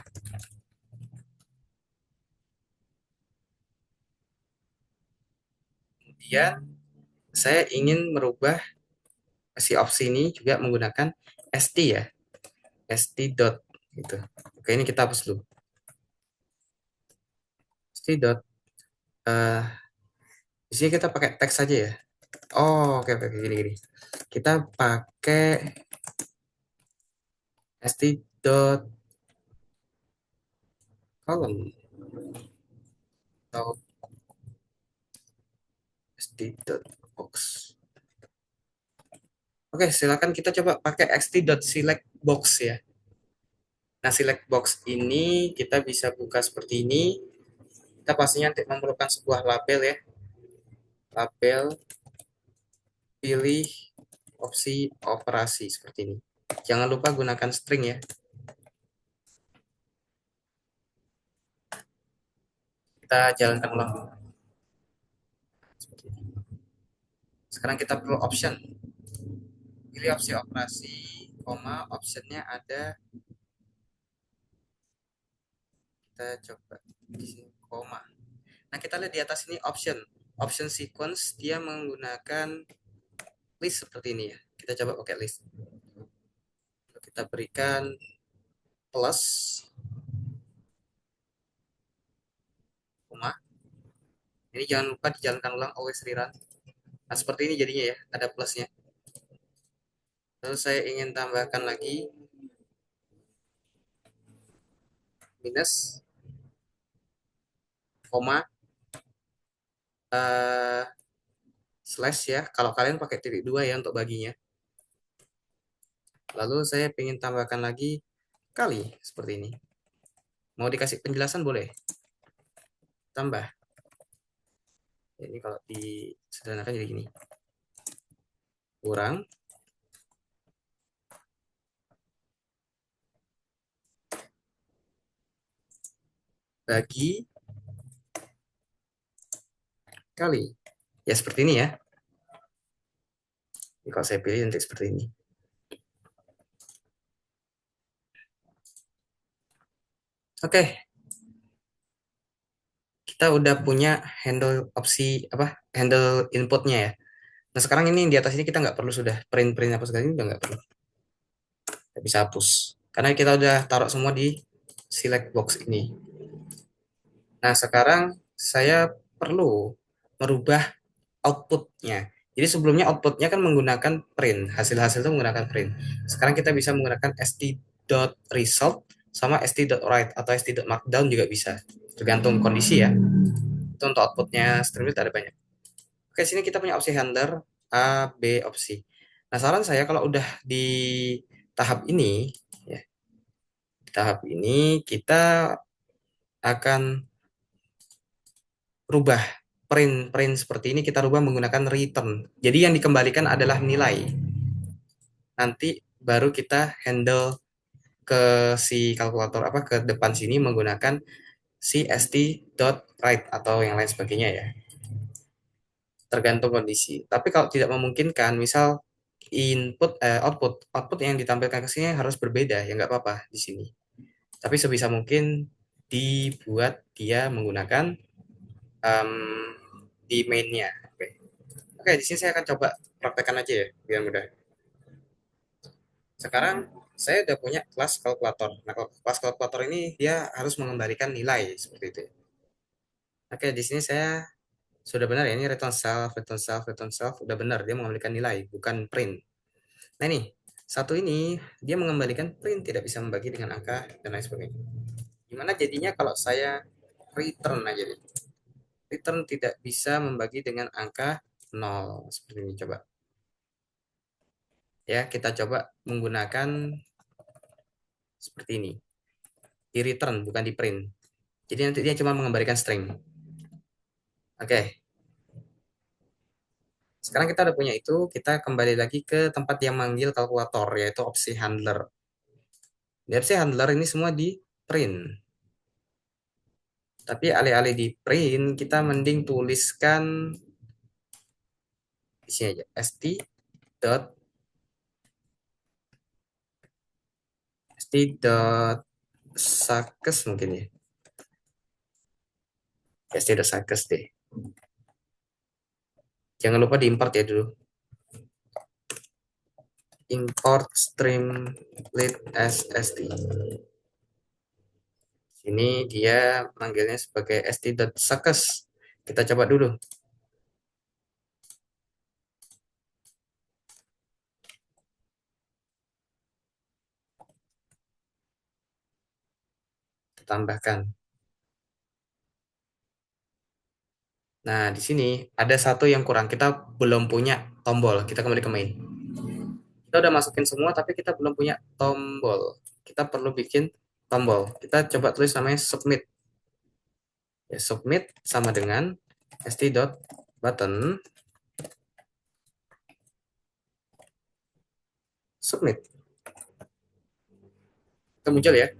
Speaker 1: Kemudian saya ingin merubah si opsi ini juga menggunakan st ya, st dot gitu. Oke, ini kita hapus dulu. St dot di sini kita pakai teks saja ya. Oh, oke oke gini gini. Kita pakai st dot column atau st dot box. Oke, silakan kita coba pakai xt dot select box ya. Nah, select box ini kita bisa buka seperti ini. Kita pastinya nanti memerlukan sebuah label ya. Label pilih opsi operasi seperti ini. Jangan lupa gunakan string ya. Kita jalankan ulang. Seperti ini. Sekarang kita perlu option. Pilih opsi operasi, koma, optionnya ada. Kita coba di sini koma. Nah, kita lihat di atas ini option. Option sequence dia menggunakan list seperti ini ya. Kita coba pakai list. Kita berikan plus koma. Ini jangan lupa dijalankan ulang, always rerun. Nah, seperti ini jadinya ya, ada plusnya. Lalu saya ingin tambahkan lagi minus, koma, slash ya. Kalau kalian pakai titik dua ya untuk baginya. Lalu saya ingin tambahkan lagi kali, seperti ini. Mau dikasih penjelasan boleh. Tambah. Ini kalau disederhanakan jadi gini. Kurang bagi kali. Ya seperti ini ya. Ini kalau saya pilih nanti seperti ini. Oke. Kita udah punya handle opsi apa? Handle inputnya ya. Nah, sekarang ini di atas ini kita nggak perlu sudah print apa segala ini udah nggak perlu. Kita bisa hapus. Karena kita udah taruh semua di select box ini. Nah, sekarang saya perlu merubah outputnya. Jadi sebelumnya outputnya kan menggunakan print, hasil-hasil itu menggunakan print. Sekarang kita bisa menggunakan st.result sama st.write atau st.markdown juga bisa, tergantung kondisi ya. Itu untuk outputnya Streamlit ada banyak. Oke, sini kita punya opsi handler A, B, opsi. Nah, saran saya kalau udah di tahap ini, ya, di tahap ini kita akan rubah print print seperti ini, kita rubah menggunakan return. Jadi yang dikembalikan adalah nilai. Nanti baru kita handle ke si kalkulator apa ke depan sini menggunakan si st.write atau yang lain sebagainya ya. Tergantung kondisi. Tapi kalau tidak memungkinkan, misal output yang ditampilkan ke sini harus berbeda ya nggak apa-apa di sini. Tapi sebisa mungkin dibuat dia menggunakan um, di mainnya. Oke. Oke, di sini saya akan coba praktekkan aja ya biar mudah. Sekarang saya udah punya kelas kalkulator. Nah, kelas kalkulator ini dia harus mengembalikan nilai seperti itu. Oke, di sini saya sudah benar ya, ini return self, return self, return self, udah benar dia mengembalikan nilai, bukan print. Nah ini, satu ini dia mengembalikan print, tidak bisa membagi dengan angka dan lain sebagainya. Gimana jadinya kalau saya return aja nih? Return tidak bisa membagi dengan angka 0 seperti ini, coba. Ya, kita coba menggunakan seperti ini. Di return bukan di print. Jadi nanti dia cuma mengembalikan string. Oke. Sekarang kita udah punya itu, kita kembali lagi ke tempat yang manggil kalkulator, yaitu opsi handler. Di opsi handler ini semua di print. Tapi alih-alih di print, kita mending tuliskan di sini aja, st dot st.suckers mungkin ya. St.suckers deh. Jangan lupa diimport ya dulu. Import streamlit sst. Ini dia manggilnya sebagai st.suckers. Kita coba dulu. Tambahkan. Nah, di sini ada satu yang kurang. Kita belum punya tombol. Kita kembali ke main. Kita udah masukin semua, tapi kita belum punya tombol. Kita perlu bikin tombol. Kita coba tulis namanya submit. Ya, submit sama dengan st.button submit. Itu muncul ya.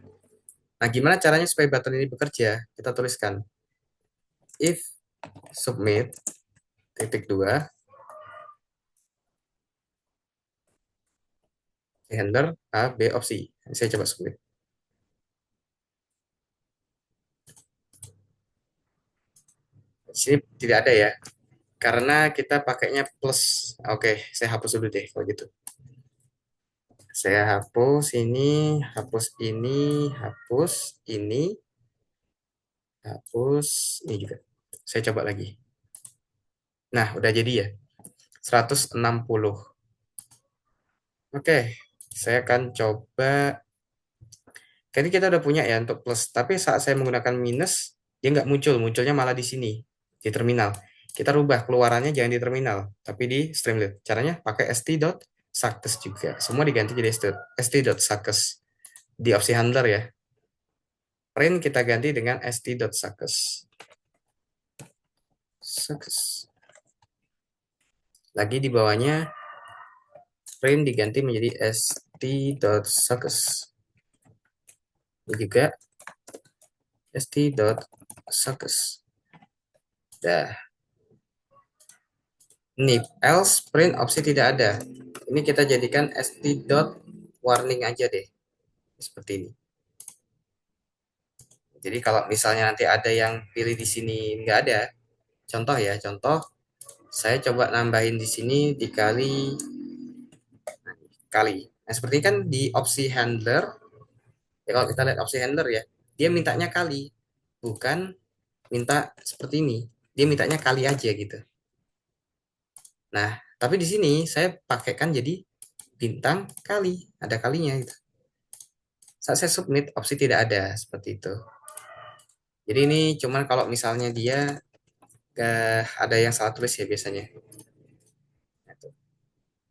Speaker 1: Nah, gimana caranya supaya button ini bekerja? Kita tuliskan if submit titik dua handler A B opsi. Saya coba submit. Di sini tidak ada ya, karena kita pakainya plus. Oke, saya hapus dulu deh kalau gitu. Saya hapus ini, hapus ini, hapus ini, hapus ini juga. Saya coba lagi. Nah, udah jadi ya. 160. Oke, saya akan coba. Tadi kita udah punya ya untuk plus, tapi saat saya menggunakan minus, dia nggak muncul, munculnya malah di sini, di terminal. Kita rubah keluarannya jangan di terminal, tapi di Streamlit. Caranya pakai st.suckers juga. Semua diganti jadi st.suckers. Di opsi handler ya. Print kita ganti dengan st.suckers. Suckers. Lagi di bawahnya, print diganti menjadi st.suckers. Ini juga st.suckers. Dah. Nih, else print opsi tidak ada. Ini kita jadikan st.warning aja deh. Seperti ini. Jadi kalau misalnya nanti ada yang pilih di sini nggak ada, contoh ya, contoh saya coba nambahin di sini dikali kali. Nah, seperti ini kan di opsi handler, ya kalau kita lihat opsi handler ya, dia mintanya kali, bukan minta seperti ini. Dia mintanya kali aja gitu. Nah, tapi di sini saya pakaikan jadi bintang kali, ada kalinya gitu. Saat saya submit, opsi tidak ada seperti itu. Jadi ini cuman kalau misalnya dia ada yang salah tulis ya biasanya.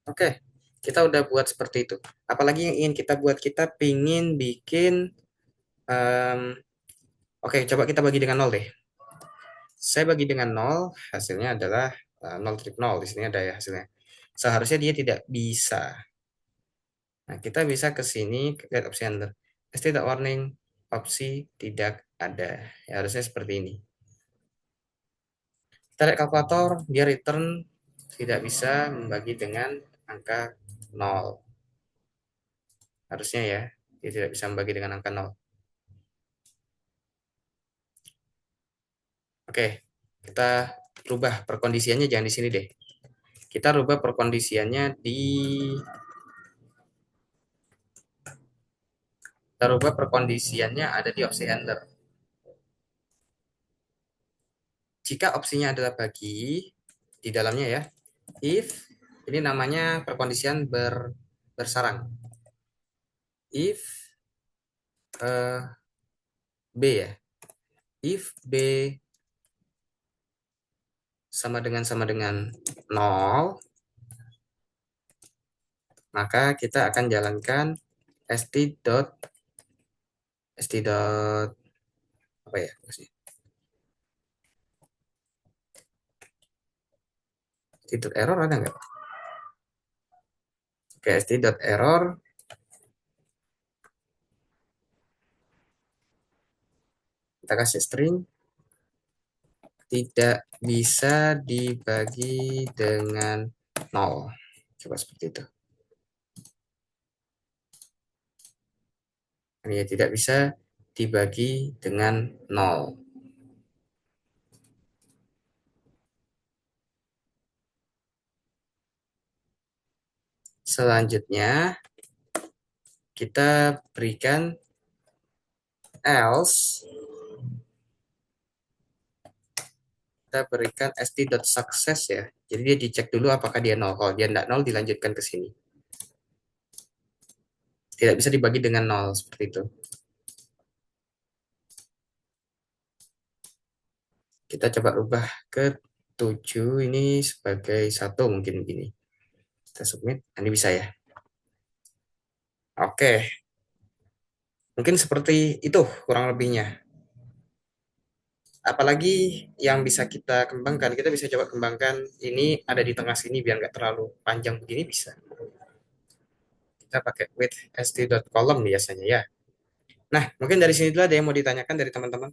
Speaker 1: Oke, kita udah buat seperti itu. Apalagi yang ingin kita buat, kita pingin bikin, em, oke, coba kita bagi dengan nol deh. Saya bagi dengan nol, hasilnya adalah 0 trik 0. Di sini ada ya hasilnya. Seharusnya dia tidak bisa. Nah, kita bisa ke sini, lihat opsi enter. Tidak warning, opsi tidak ada. Ya, harusnya seperti ini. Kita lihat kalkulator, dia return tidak bisa membagi dengan angka 0. Harusnya ya, dia tidak bisa membagi dengan angka 0. Oke, kita rubah perkondisiannya jangan di sini deh. Kita rubah perkondisiannya di kita rubah perkondisiannya ada di opsi enter. Jika opsinya adalah bagi di dalamnya ya, if ini namanya perkondisian bersarang. If B ya. If B sama dengan 0, maka kita akan jalankan st dot apa ya maksudnya? St.error ada nggak? Oke, st.error kita kasih string tidak bisa dibagi dengan 0. Coba seperti itu. Ya, tidak bisa dibagi dengan nol. Selanjutnya, kita berikan else, kita berikan st.success ya. Jadi dia dicek dulu apakah dia nol. Kalau dia tidak nol, dilanjutkan ke sini. Tidak bisa dibagi dengan nol, seperti itu. Kita coba ubah ke 7 ini sebagai satu mungkin begini. Kita submit, ini bisa ya. Oke, mungkin seperti itu kurang lebihnya. Apalagi yang bisa kita kembangkan, kita bisa coba kembangkan ini ada di tengah sini biar nggak terlalu panjang begini bisa. Kita pakai with st.column biasanya ya. Nah, mungkin dari sini dulu ada yang mau ditanyakan dari teman-teman.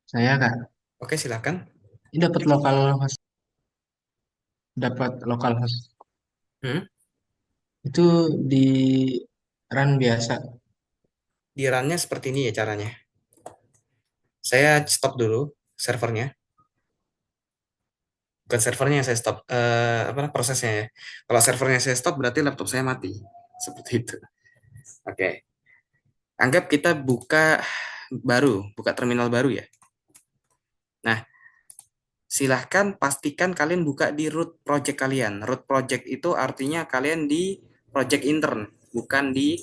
Speaker 3: Saya Kak,
Speaker 1: Oke, silakan.
Speaker 3: ini dapat lokal host
Speaker 1: Hmm,
Speaker 3: itu di run biasa.
Speaker 1: di run-nya seperti ini ya caranya. Saya stop dulu servernya. Bukan servernya yang saya stop, apa prosesnya ya. Kalau servernya saya stop berarti laptop saya mati. Seperti itu. Oke. Anggap kita buka terminal baru ya. Nah, silahkan pastikan kalian buka di root project kalian. Root project itu artinya kalian di project intern, bukan di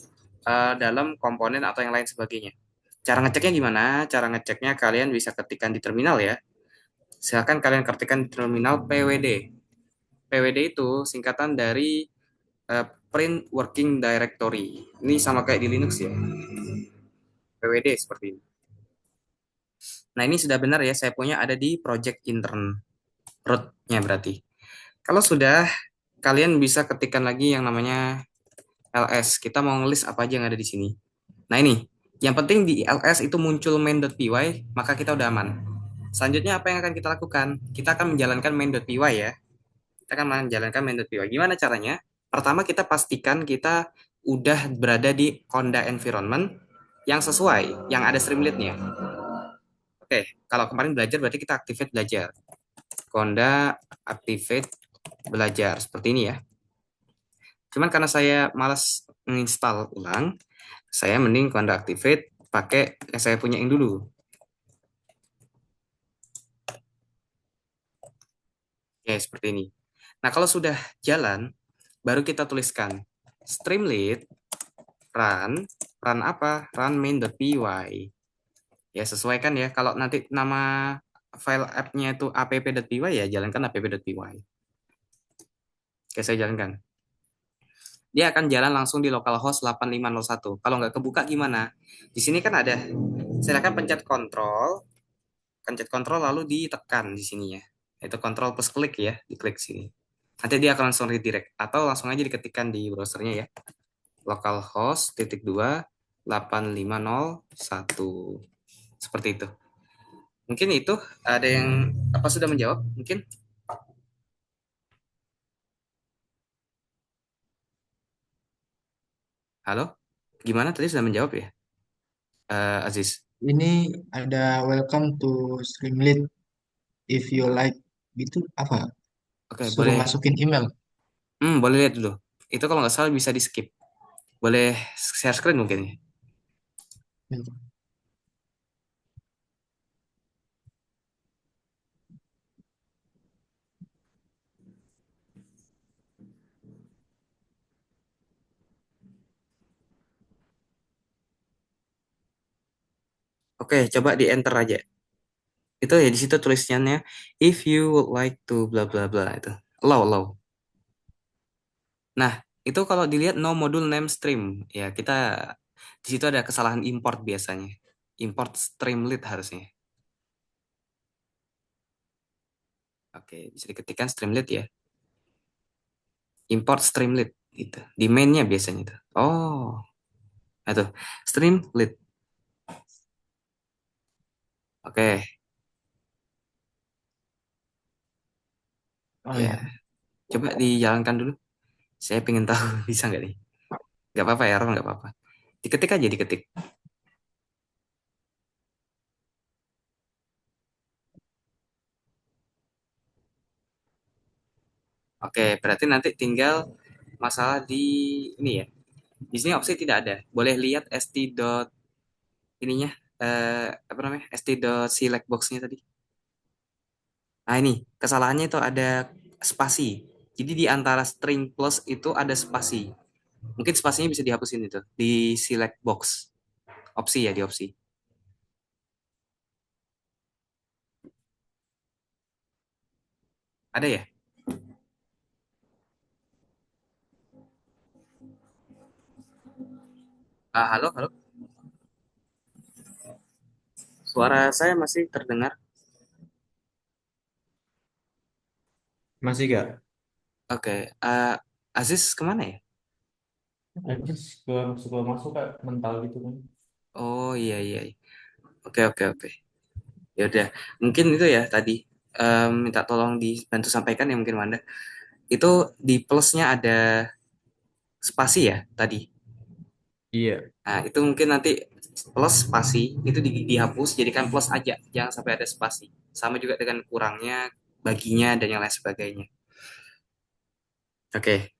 Speaker 1: dalam komponen atau yang lain sebagainya. Cara ngeceknya gimana? Cara ngeceknya kalian bisa ketikkan di terminal ya. Silahkan kalian ketikkan di terminal PWD. PWD itu singkatan dari Print Working Directory. Ini sama kayak di Linux ya. PWD seperti ini. Nah, ini sudah benar ya, saya punya ada di project intern root-nya berarti. Kalau sudah, kalian bisa ketikkan lagi yang namanya ls. Kita mau ngelis apa aja yang ada di sini. Nah, ini. Yang penting di ls itu muncul main.py, maka kita udah aman. Selanjutnya apa yang akan kita lakukan? Kita akan menjalankan main.py ya. Kita akan menjalankan main.py. Gimana caranya? Pertama kita pastikan kita udah berada di Conda environment yang sesuai, yang ada streamlit-nya. Oke, kalau kemarin belajar berarti kita activate belajar. Conda activate belajar seperti ini ya. Cuman karena saya malas menginstal ulang, saya mending Conda activate pakai yang saya punya yang dulu. Ya, seperti ini. Nah, kalau sudah jalan, baru kita tuliskan streamlit run, run apa? Run main.py. Ya, sesuaikan ya. Kalau nanti nama file app-nya itu app.py ya jalankan app.py. Oke, saya jalankan. Dia akan jalan langsung di localhost 8501. Kalau nggak kebuka gimana? Di sini kan ada. Silakan pencet kontrol lalu ditekan di sini ya. Itu kontrol plus klik ya, diklik sini. Nanti dia akan langsung redirect atau langsung aja diketikkan di browsernya ya. Localhost titik 2 8501. Seperti itu. Mungkin itu ada yang apa sudah menjawab? Mungkin. Halo? Gimana tadi sudah menjawab ya? Aziz.
Speaker 3: Ini ada welcome to Streamlit if you like gitu apa?
Speaker 1: Oke,
Speaker 3: Suruh
Speaker 1: boleh.
Speaker 3: masukin email.
Speaker 1: Boleh lihat dulu. Itu kalau nggak salah bisa di skip. Boleh share screen mungkin ya. Oke, coba di enter aja. Itu ya di situ tulisannya if you would like to bla bla bla itu. Allow. Nah, itu kalau dilihat no module name stream ya kita di situ ada kesalahan import biasanya. Import streamlit harusnya. Oke, bisa diketikkan streamlit ya. Import streamlit gitu. Di main-nya biasanya itu. Oh, itu streamlit. Oke,
Speaker 3: Oh
Speaker 1: ya.
Speaker 3: ya,
Speaker 1: Coba dijalankan dulu. Saya pengen tahu bisa nggak nih? Nggak apa-apa ya, error nggak apa-apa. Diketik aja, diketik. Oke, berarti nanti tinggal masalah di ini ya. Di sini opsi tidak ada. Boleh lihat st dot ininya, apa namanya, st dot select boxnya tadi. Nah ini kesalahannya itu ada spasi. Jadi di antara string plus itu ada spasi. Mungkin spasinya bisa dihapusin itu di select box. Opsi ya, di opsi. Ada ya? Halo, halo. Suara saya masih terdengar.
Speaker 4: Masih gak?
Speaker 1: Oke, Aziz kemana ya?
Speaker 4: Aja suka masuk kayak mental gitu kan.
Speaker 1: Oh iya iya, iya. Oke oke oke. Ya udah, mungkin itu ya tadi. Minta tolong dibantu sampaikan ya mungkin Wanda. Itu di plusnya ada spasi ya tadi.
Speaker 4: Iya.
Speaker 1: Nah itu mungkin nanti plus spasi itu dihapus jadikan plus aja, jangan sampai ada spasi. Sama juga dengan kurangnya, baginya dan yang lain sebagainya. Oke,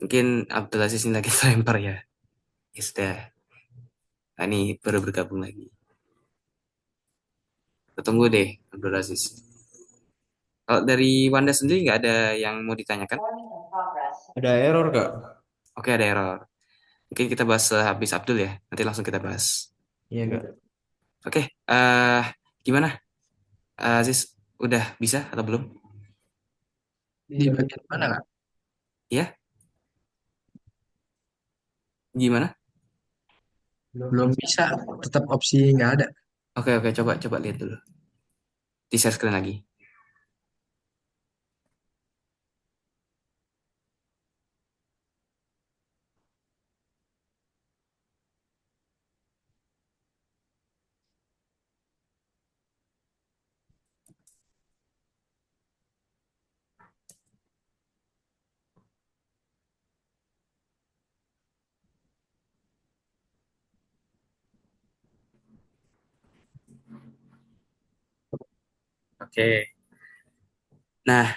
Speaker 1: mungkin Abdul Aziz ini lagi terlempar ya. Ya sudah, nah, ini baru bergabung lagi. Kita tunggu deh Abdul Aziz. Kalau dari Wanda sendiri nggak ada yang mau ditanyakan?
Speaker 4: Ada error gak?
Speaker 1: Oke, ada error. Mungkin kita bahas habis Abdul ya. Nanti langsung kita bahas.
Speaker 4: Iya gak?
Speaker 1: Oke, gimana? Aziz, udah bisa atau belum?
Speaker 3: Di bagian mana Kak?
Speaker 1: Ya, gimana?
Speaker 3: Belum bisa, tetap opsi nggak ada.
Speaker 1: Oke, oke, coba coba lihat dulu. Di share screen lagi. Oke. Nah,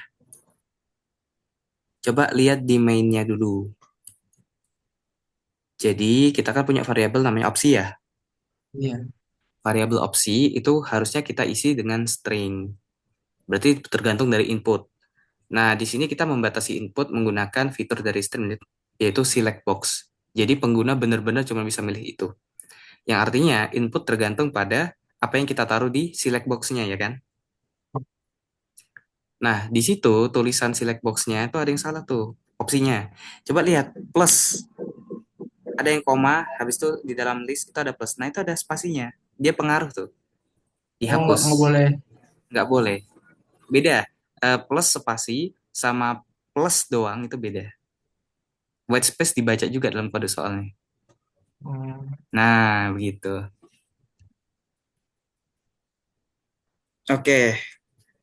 Speaker 1: coba lihat di mainnya dulu. Jadi, kita kan punya variabel namanya opsi ya.
Speaker 3: Iya.
Speaker 1: Variabel opsi itu harusnya kita isi dengan string. Berarti tergantung dari input. Nah, di sini kita membatasi input menggunakan fitur dari string, yaitu select box. Jadi pengguna benar-benar cuma bisa milih itu. Yang artinya input tergantung pada apa yang kita taruh di select box-nya, ya kan? Nah, di situ tulisan select box-nya itu ada yang salah tuh, opsinya. Coba lihat, plus. Ada yang koma, habis itu di dalam list itu ada plus. Nah, itu ada spasinya. Dia pengaruh tuh,
Speaker 3: Oh, nggak
Speaker 1: dihapus.
Speaker 3: boleh.
Speaker 1: Nggak boleh. Beda. Plus spasi sama plus doang itu beda. White space dibaca juga dalam kode soalnya.
Speaker 3: Hmm,
Speaker 1: Nah, begitu. Oke,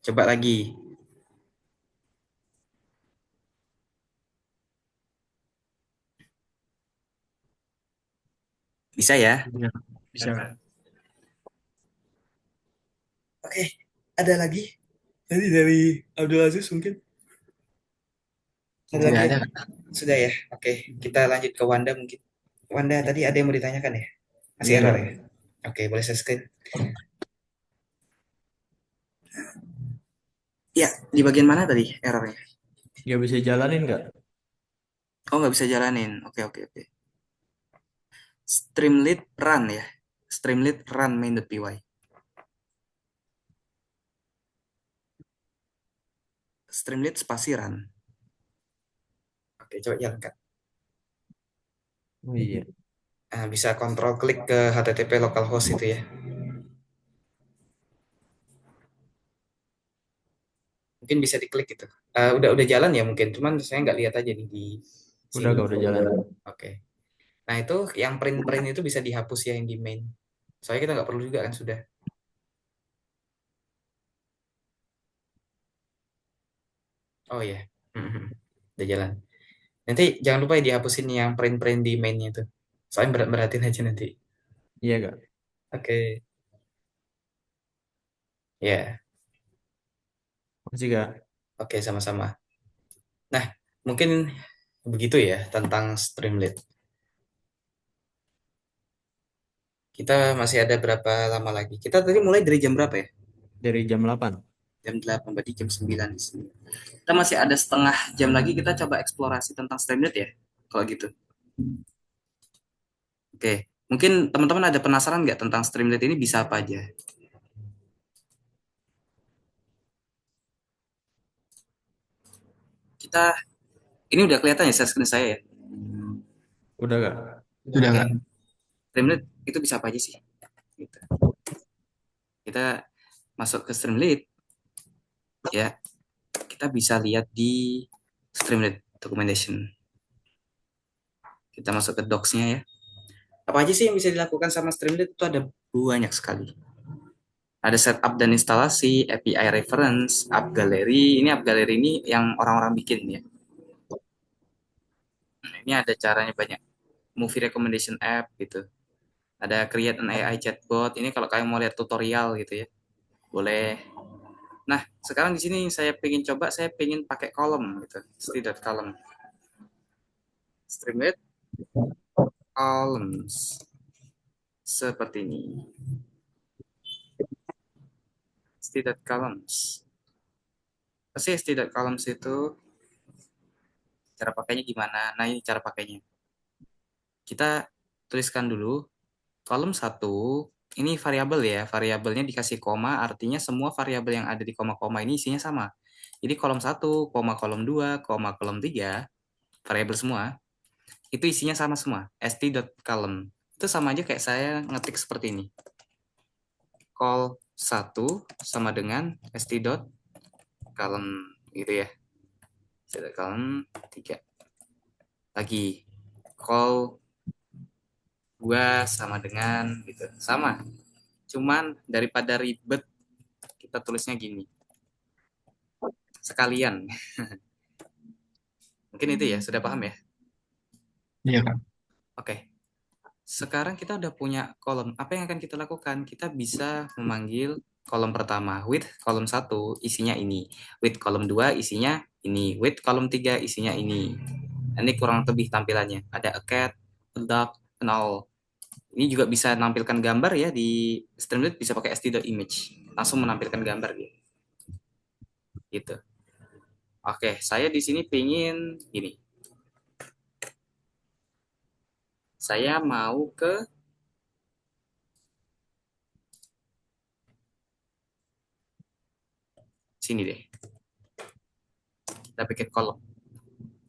Speaker 1: coba lagi. Bisa ya?
Speaker 3: iya, bisa Kak.
Speaker 1: Oke, ada lagi? Tadi dari Abdul Aziz mungkin? Ada lagi
Speaker 3: Nggak
Speaker 1: ya?
Speaker 3: ada Kak.
Speaker 1: Sudah ya? Oke, kita lanjut ke Wanda mungkin. Wanda, tadi ada yang mau ditanyakan ya? Masih
Speaker 4: Iya
Speaker 1: error
Speaker 4: gak?
Speaker 1: ya? Oke, boleh saya screen? Ya, di bagian mana tadi errornya?
Speaker 4: Gak bisa jalanin gak?
Speaker 1: Oh, nggak bisa jalanin. Oke, oke, oke. Streamlit run ya. Streamlit run main.py. Streamlit spasi run. Oke, coba jalankan.
Speaker 4: Oh iya.
Speaker 1: Nah, bisa kontrol klik ke HTTP localhost itu ya. Mungkin bisa diklik itu. Udah jalan ya mungkin, cuman saya nggak lihat aja nih di
Speaker 4: Udah
Speaker 1: sini.
Speaker 4: gak udah jalan.
Speaker 1: Oke. Nah, itu yang print-print itu bisa dihapus ya yang di main. Soalnya kita nggak perlu juga kan sudah. Oh iya. Mhm. Udah jalan. Nanti jangan lupa ya dihapusin yang print-print di mainnya itu. Soalnya berat-beratin aja nanti.
Speaker 4: Iya gak?
Speaker 1: Oke, ya,
Speaker 4: Masih gak?
Speaker 1: oke sama-sama. Nah, mungkin begitu ya tentang Streamlit. Kita masih ada berapa lama lagi? Kita tadi mulai dari jam berapa ya?
Speaker 4: Dari jam 8.
Speaker 1: Jam 8, berarti jam 9 di sini. Kita masih ada setengah jam lagi, kita coba eksplorasi tentang Streamlit ya. Kalau gitu. Oke, mungkin teman-teman ada penasaran nggak tentang Streamlit ini bisa apa aja? Kita, ini udah kelihatan ya share screen saya ya?
Speaker 4: Udah gak?
Speaker 3: Sudah
Speaker 1: Oke,
Speaker 3: kan?
Speaker 1: Streamlit itu bisa apa aja sih? Gitu. Kita masuk ke Streamlit, ya, kita bisa lihat di Streamlit documentation. Kita masuk ke docs-nya ya. Apa aja sih yang bisa dilakukan sama Streamlit itu ada banyak sekali. Ada setup dan instalasi, API reference, app gallery. Ini app gallery ini yang orang-orang bikin ya. Ini ada caranya banyak. Movie recommendation app gitu. Ada create an AI chatbot. Ini kalau kalian mau lihat tutorial gitu ya. Boleh. Nah, sekarang di sini saya pengen coba, saya pengen pakai kolom gitu. Tidak column. Streamlit columns. Seperti ini. Tidak columns. Pasti tidak columns itu cara pakainya gimana? Nah, ini cara pakainya. Kita tuliskan dulu kolom satu, ini variabel ya. Variabelnya dikasih koma, artinya semua variabel yang ada di koma-koma ini isinya sama. Jadi kolom satu, koma kolom 2, koma kolom 3, variabel semua, itu isinya sama semua. st.column. Itu sama aja kayak saya ngetik seperti ini. Call satu sama dengan st.column gitu ya. st.column 3. Lagi call 2 sama dengan gitu. Sama. Cuman daripada ribet kita tulisnya gini. Sekalian. Mungkin itu ya, sudah paham ya?
Speaker 3: Iya kan?
Speaker 1: Oke. Sekarang kita udah punya kolom. Apa yang akan kita lakukan? Kita bisa memanggil kolom pertama. With kolom satu isinya ini. With kolom 2 isinya ini. With kolom 3 isinya ini. Ini kurang lebih tampilannya. Ada a cat, a dog, and all. Ini juga bisa menampilkan gambar ya di Streamlit, bisa pakai st.image. Langsung menampilkan gambar dia. Gitu. Oke, saya di sini pingin gini. Saya mau ke sini deh. Kita bikin kolom.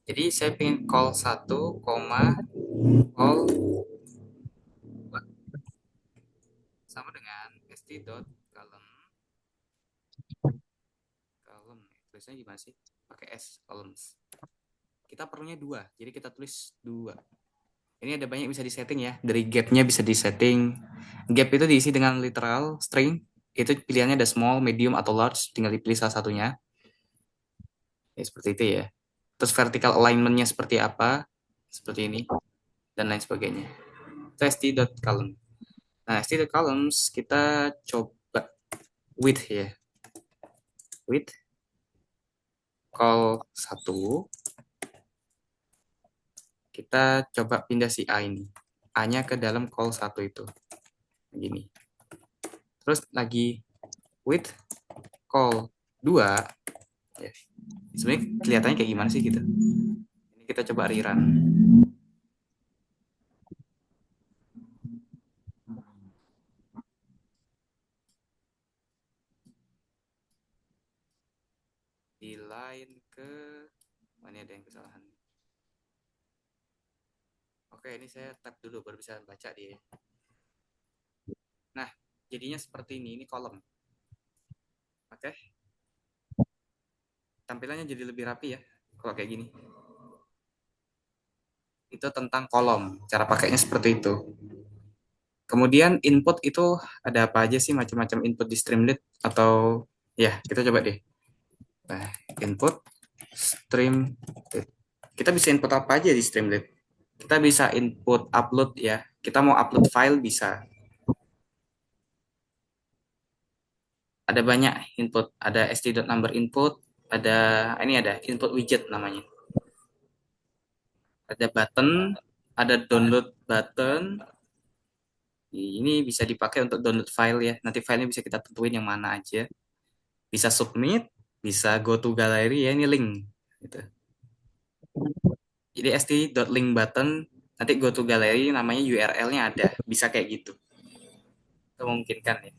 Speaker 1: Jadi saya pengen call satu, call 2 sama dengan st.column. Column. Tulisnya gimana sih? Pakai s, columns. Kita perlunya 2, jadi kita tulis 2. Ini ada banyak bisa disetting ya. Dari gap-nya bisa disetting. Gap itu diisi dengan literal, string. Itu pilihannya ada small, medium, atau large. Tinggal dipilih salah satunya. Ya, seperti itu ya. Terus vertical alignment-nya seperti apa? Seperti ini. Dan lain sebagainya. Itu st.column. Nah, st.columns kita coba with ya. With call 1. Kita coba pindah si A ini. A-nya ke dalam call 1 itu. Begini. Terus lagi with call 2. Ya. Sebenarnya kelihatannya kayak gimana sih gitu. Ini kita coba rerun. Di line ke mana ada yang kesalahan. Oke, ini saya tap dulu baru bisa baca dia. Nah, jadinya seperti ini kolom. Oke. Tampilannya jadi lebih rapi ya kalau kayak gini. Itu tentang kolom, cara pakainya seperti itu. Kemudian input itu ada apa aja sih, macam-macam input di Streamlit atau ya kita coba deh. Nah, input Streamlit. Kita bisa input apa aja di Streamlit? Kita bisa input upload ya. Kita mau upload file bisa. Ada banyak input, ada st.number input, ada input widget namanya. Ada button, ada download button. Ini bisa dipakai untuk download file ya. Nanti filenya bisa kita tentuin yang mana aja. Bisa submit, bisa go to gallery ya, ini link gitu. Jadi st.link button, nanti go to gallery namanya URL-nya ada. Bisa kayak gitu. Itu memungkinkan ya.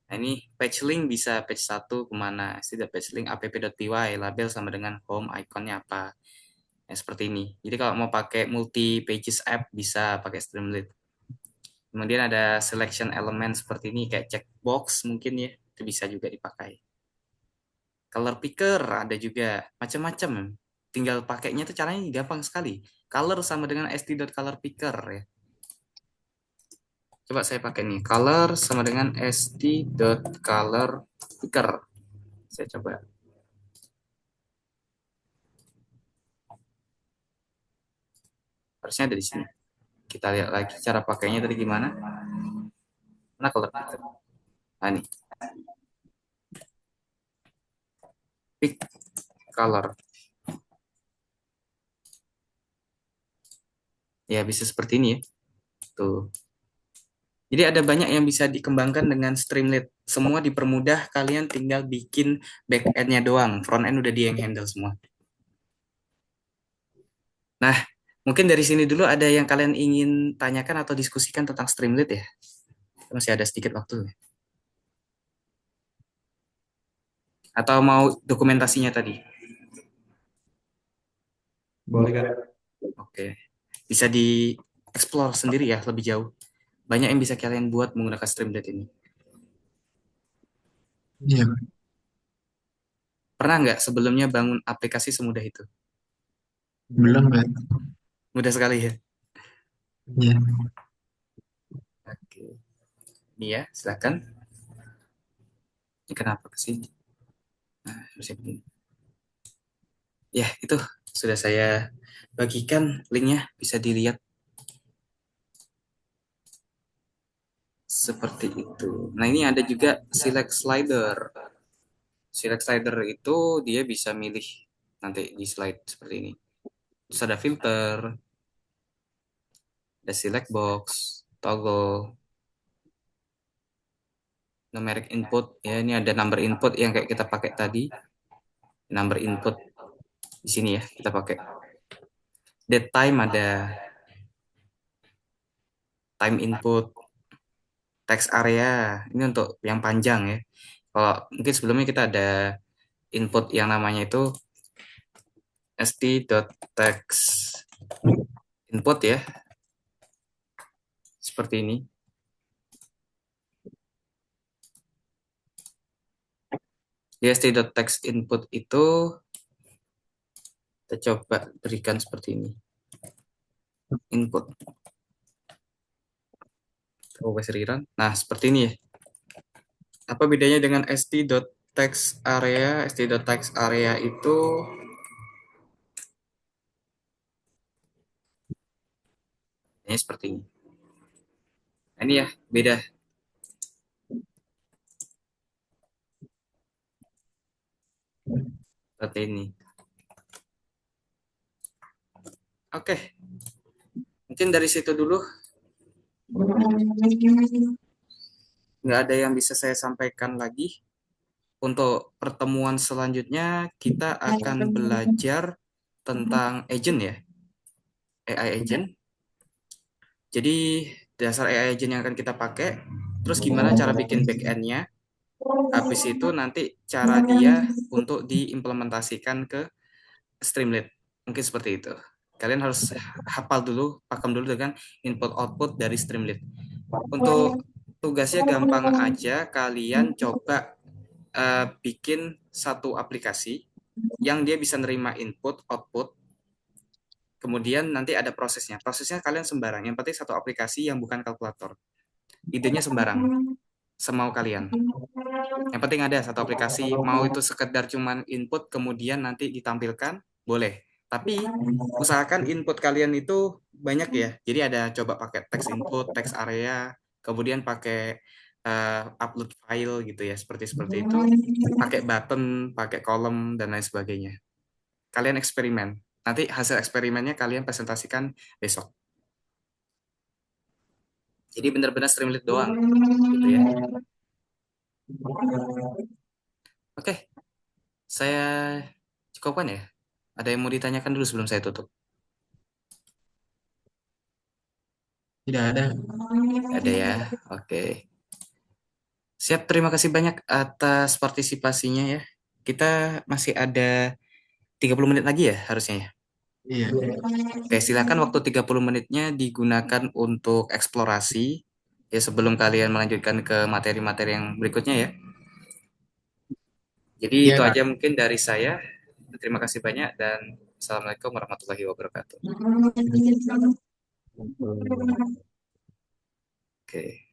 Speaker 1: Nah, ini page link bisa page 1 kemana. Page link app.py, label sama dengan home, iconnya apa. Ya, seperti ini. Jadi kalau mau pakai multi pages app bisa pakai Streamlit. Kemudian ada selection element seperti ini kayak checkbox mungkin ya. Itu bisa juga dipakai. Color picker ada juga macam-macam. Tinggal pakainya tuh caranya gampang sekali. Color sama dengan st.color picker ya. Coba saya pakai nih. Color sama dengan st.color picker. Saya coba. Harusnya ada di sini. Kita lihat lagi cara pakainya tadi gimana. Mana color picker? Nah, nih. Pick color. Ya, bisa seperti ini ya. Tuh. Jadi ada banyak yang bisa dikembangkan dengan Streamlit. Semua dipermudah, kalian tinggal bikin back-end-nya doang. Front-end udah dia yang handle semua. Nah, mungkin dari sini dulu ada yang kalian ingin tanyakan atau diskusikan tentang Streamlit ya? Masih ada sedikit waktu. Atau mau dokumentasinya tadi?
Speaker 4: Boleh Kak.
Speaker 1: Oke. Bisa di-explore sendiri ya, lebih jauh. Banyak yang bisa kalian buat menggunakan Streamlit ini.
Speaker 3: Iya,
Speaker 1: Pernah nggak sebelumnya bangun aplikasi semudah itu?
Speaker 3: belum kan?
Speaker 1: Mudah sekali ya?
Speaker 3: Iya.
Speaker 1: Oke. Ini ya, silakan. Ini kenapa ke sini? Nah, harusnya begini. Ya, itu sudah saya bagikan linknya, bisa dilihat seperti itu. Nah, ini ada juga select slider. Select slider itu dia bisa milih nanti di slide seperti ini. Terus ada filter, ada select box, toggle, numeric input. Ya, ini ada number input yang kayak kita pakai tadi. Number input di sini ya, kita pakai. Date time ada time input, text area. Ini untuk yang panjang ya. Kalau mungkin sebelumnya kita ada input yang namanya itu st.text input ya, seperti ini. Di st.text input itu kita coba berikan seperti ini. Input. Coba seriran. Nah, seperti ini ya. Apa bedanya dengan st.text area? St.text area itu ini seperti ini. Nah, ini ya, beda. Seperti ini. Oke, mungkin dari situ dulu. Nggak ada yang bisa saya sampaikan lagi. Untuk pertemuan selanjutnya, kita akan belajar tentang agent ya, AI agent. Jadi, dasar AI agent yang akan kita pakai, terus gimana cara bikin back-end-nya, habis itu nanti cara dia untuk diimplementasikan ke Streamlit. Mungkin seperti itu. Kalian harus hafal dulu, paham dulu dengan input-output dari Streamlit. Untuk tugasnya gampang aja, kalian coba bikin satu aplikasi yang dia bisa nerima input, output, kemudian nanti ada prosesnya. Prosesnya kalian sembarang. Yang penting satu aplikasi yang bukan kalkulator. Idenya sembarang, semau kalian. Yang penting ada satu aplikasi, mau itu sekedar cuman input, kemudian nanti ditampilkan, boleh. Tapi usahakan input kalian itu banyak ya. Jadi ada coba pakai text input, text area, kemudian pakai upload file gitu ya, seperti itu. Pakai button, pakai kolom dan lain sebagainya. Kalian eksperimen. Nanti hasil eksperimennya kalian presentasikan besok. Jadi benar-benar Streamlit doang gitu ya. Oke, saya cukupkan ya. Ada yang mau ditanyakan dulu sebelum saya tutup?
Speaker 3: Tidak ada.
Speaker 1: Ada ya. Oke. Siap, terima kasih banyak atas partisipasinya ya. Kita masih ada 30 menit lagi ya harusnya ya.
Speaker 3: Iya.
Speaker 1: Oke, silakan waktu 30 menitnya digunakan untuk eksplorasi ya sebelum kalian melanjutkan ke materi-materi yang berikutnya ya. Jadi
Speaker 3: Iya,
Speaker 1: itu
Speaker 3: Kak.
Speaker 1: aja mungkin dari saya. Terima kasih banyak dan Assalamualaikum warahmatullahi wabarakatuh.
Speaker 2: Untuk
Speaker 1: Oke.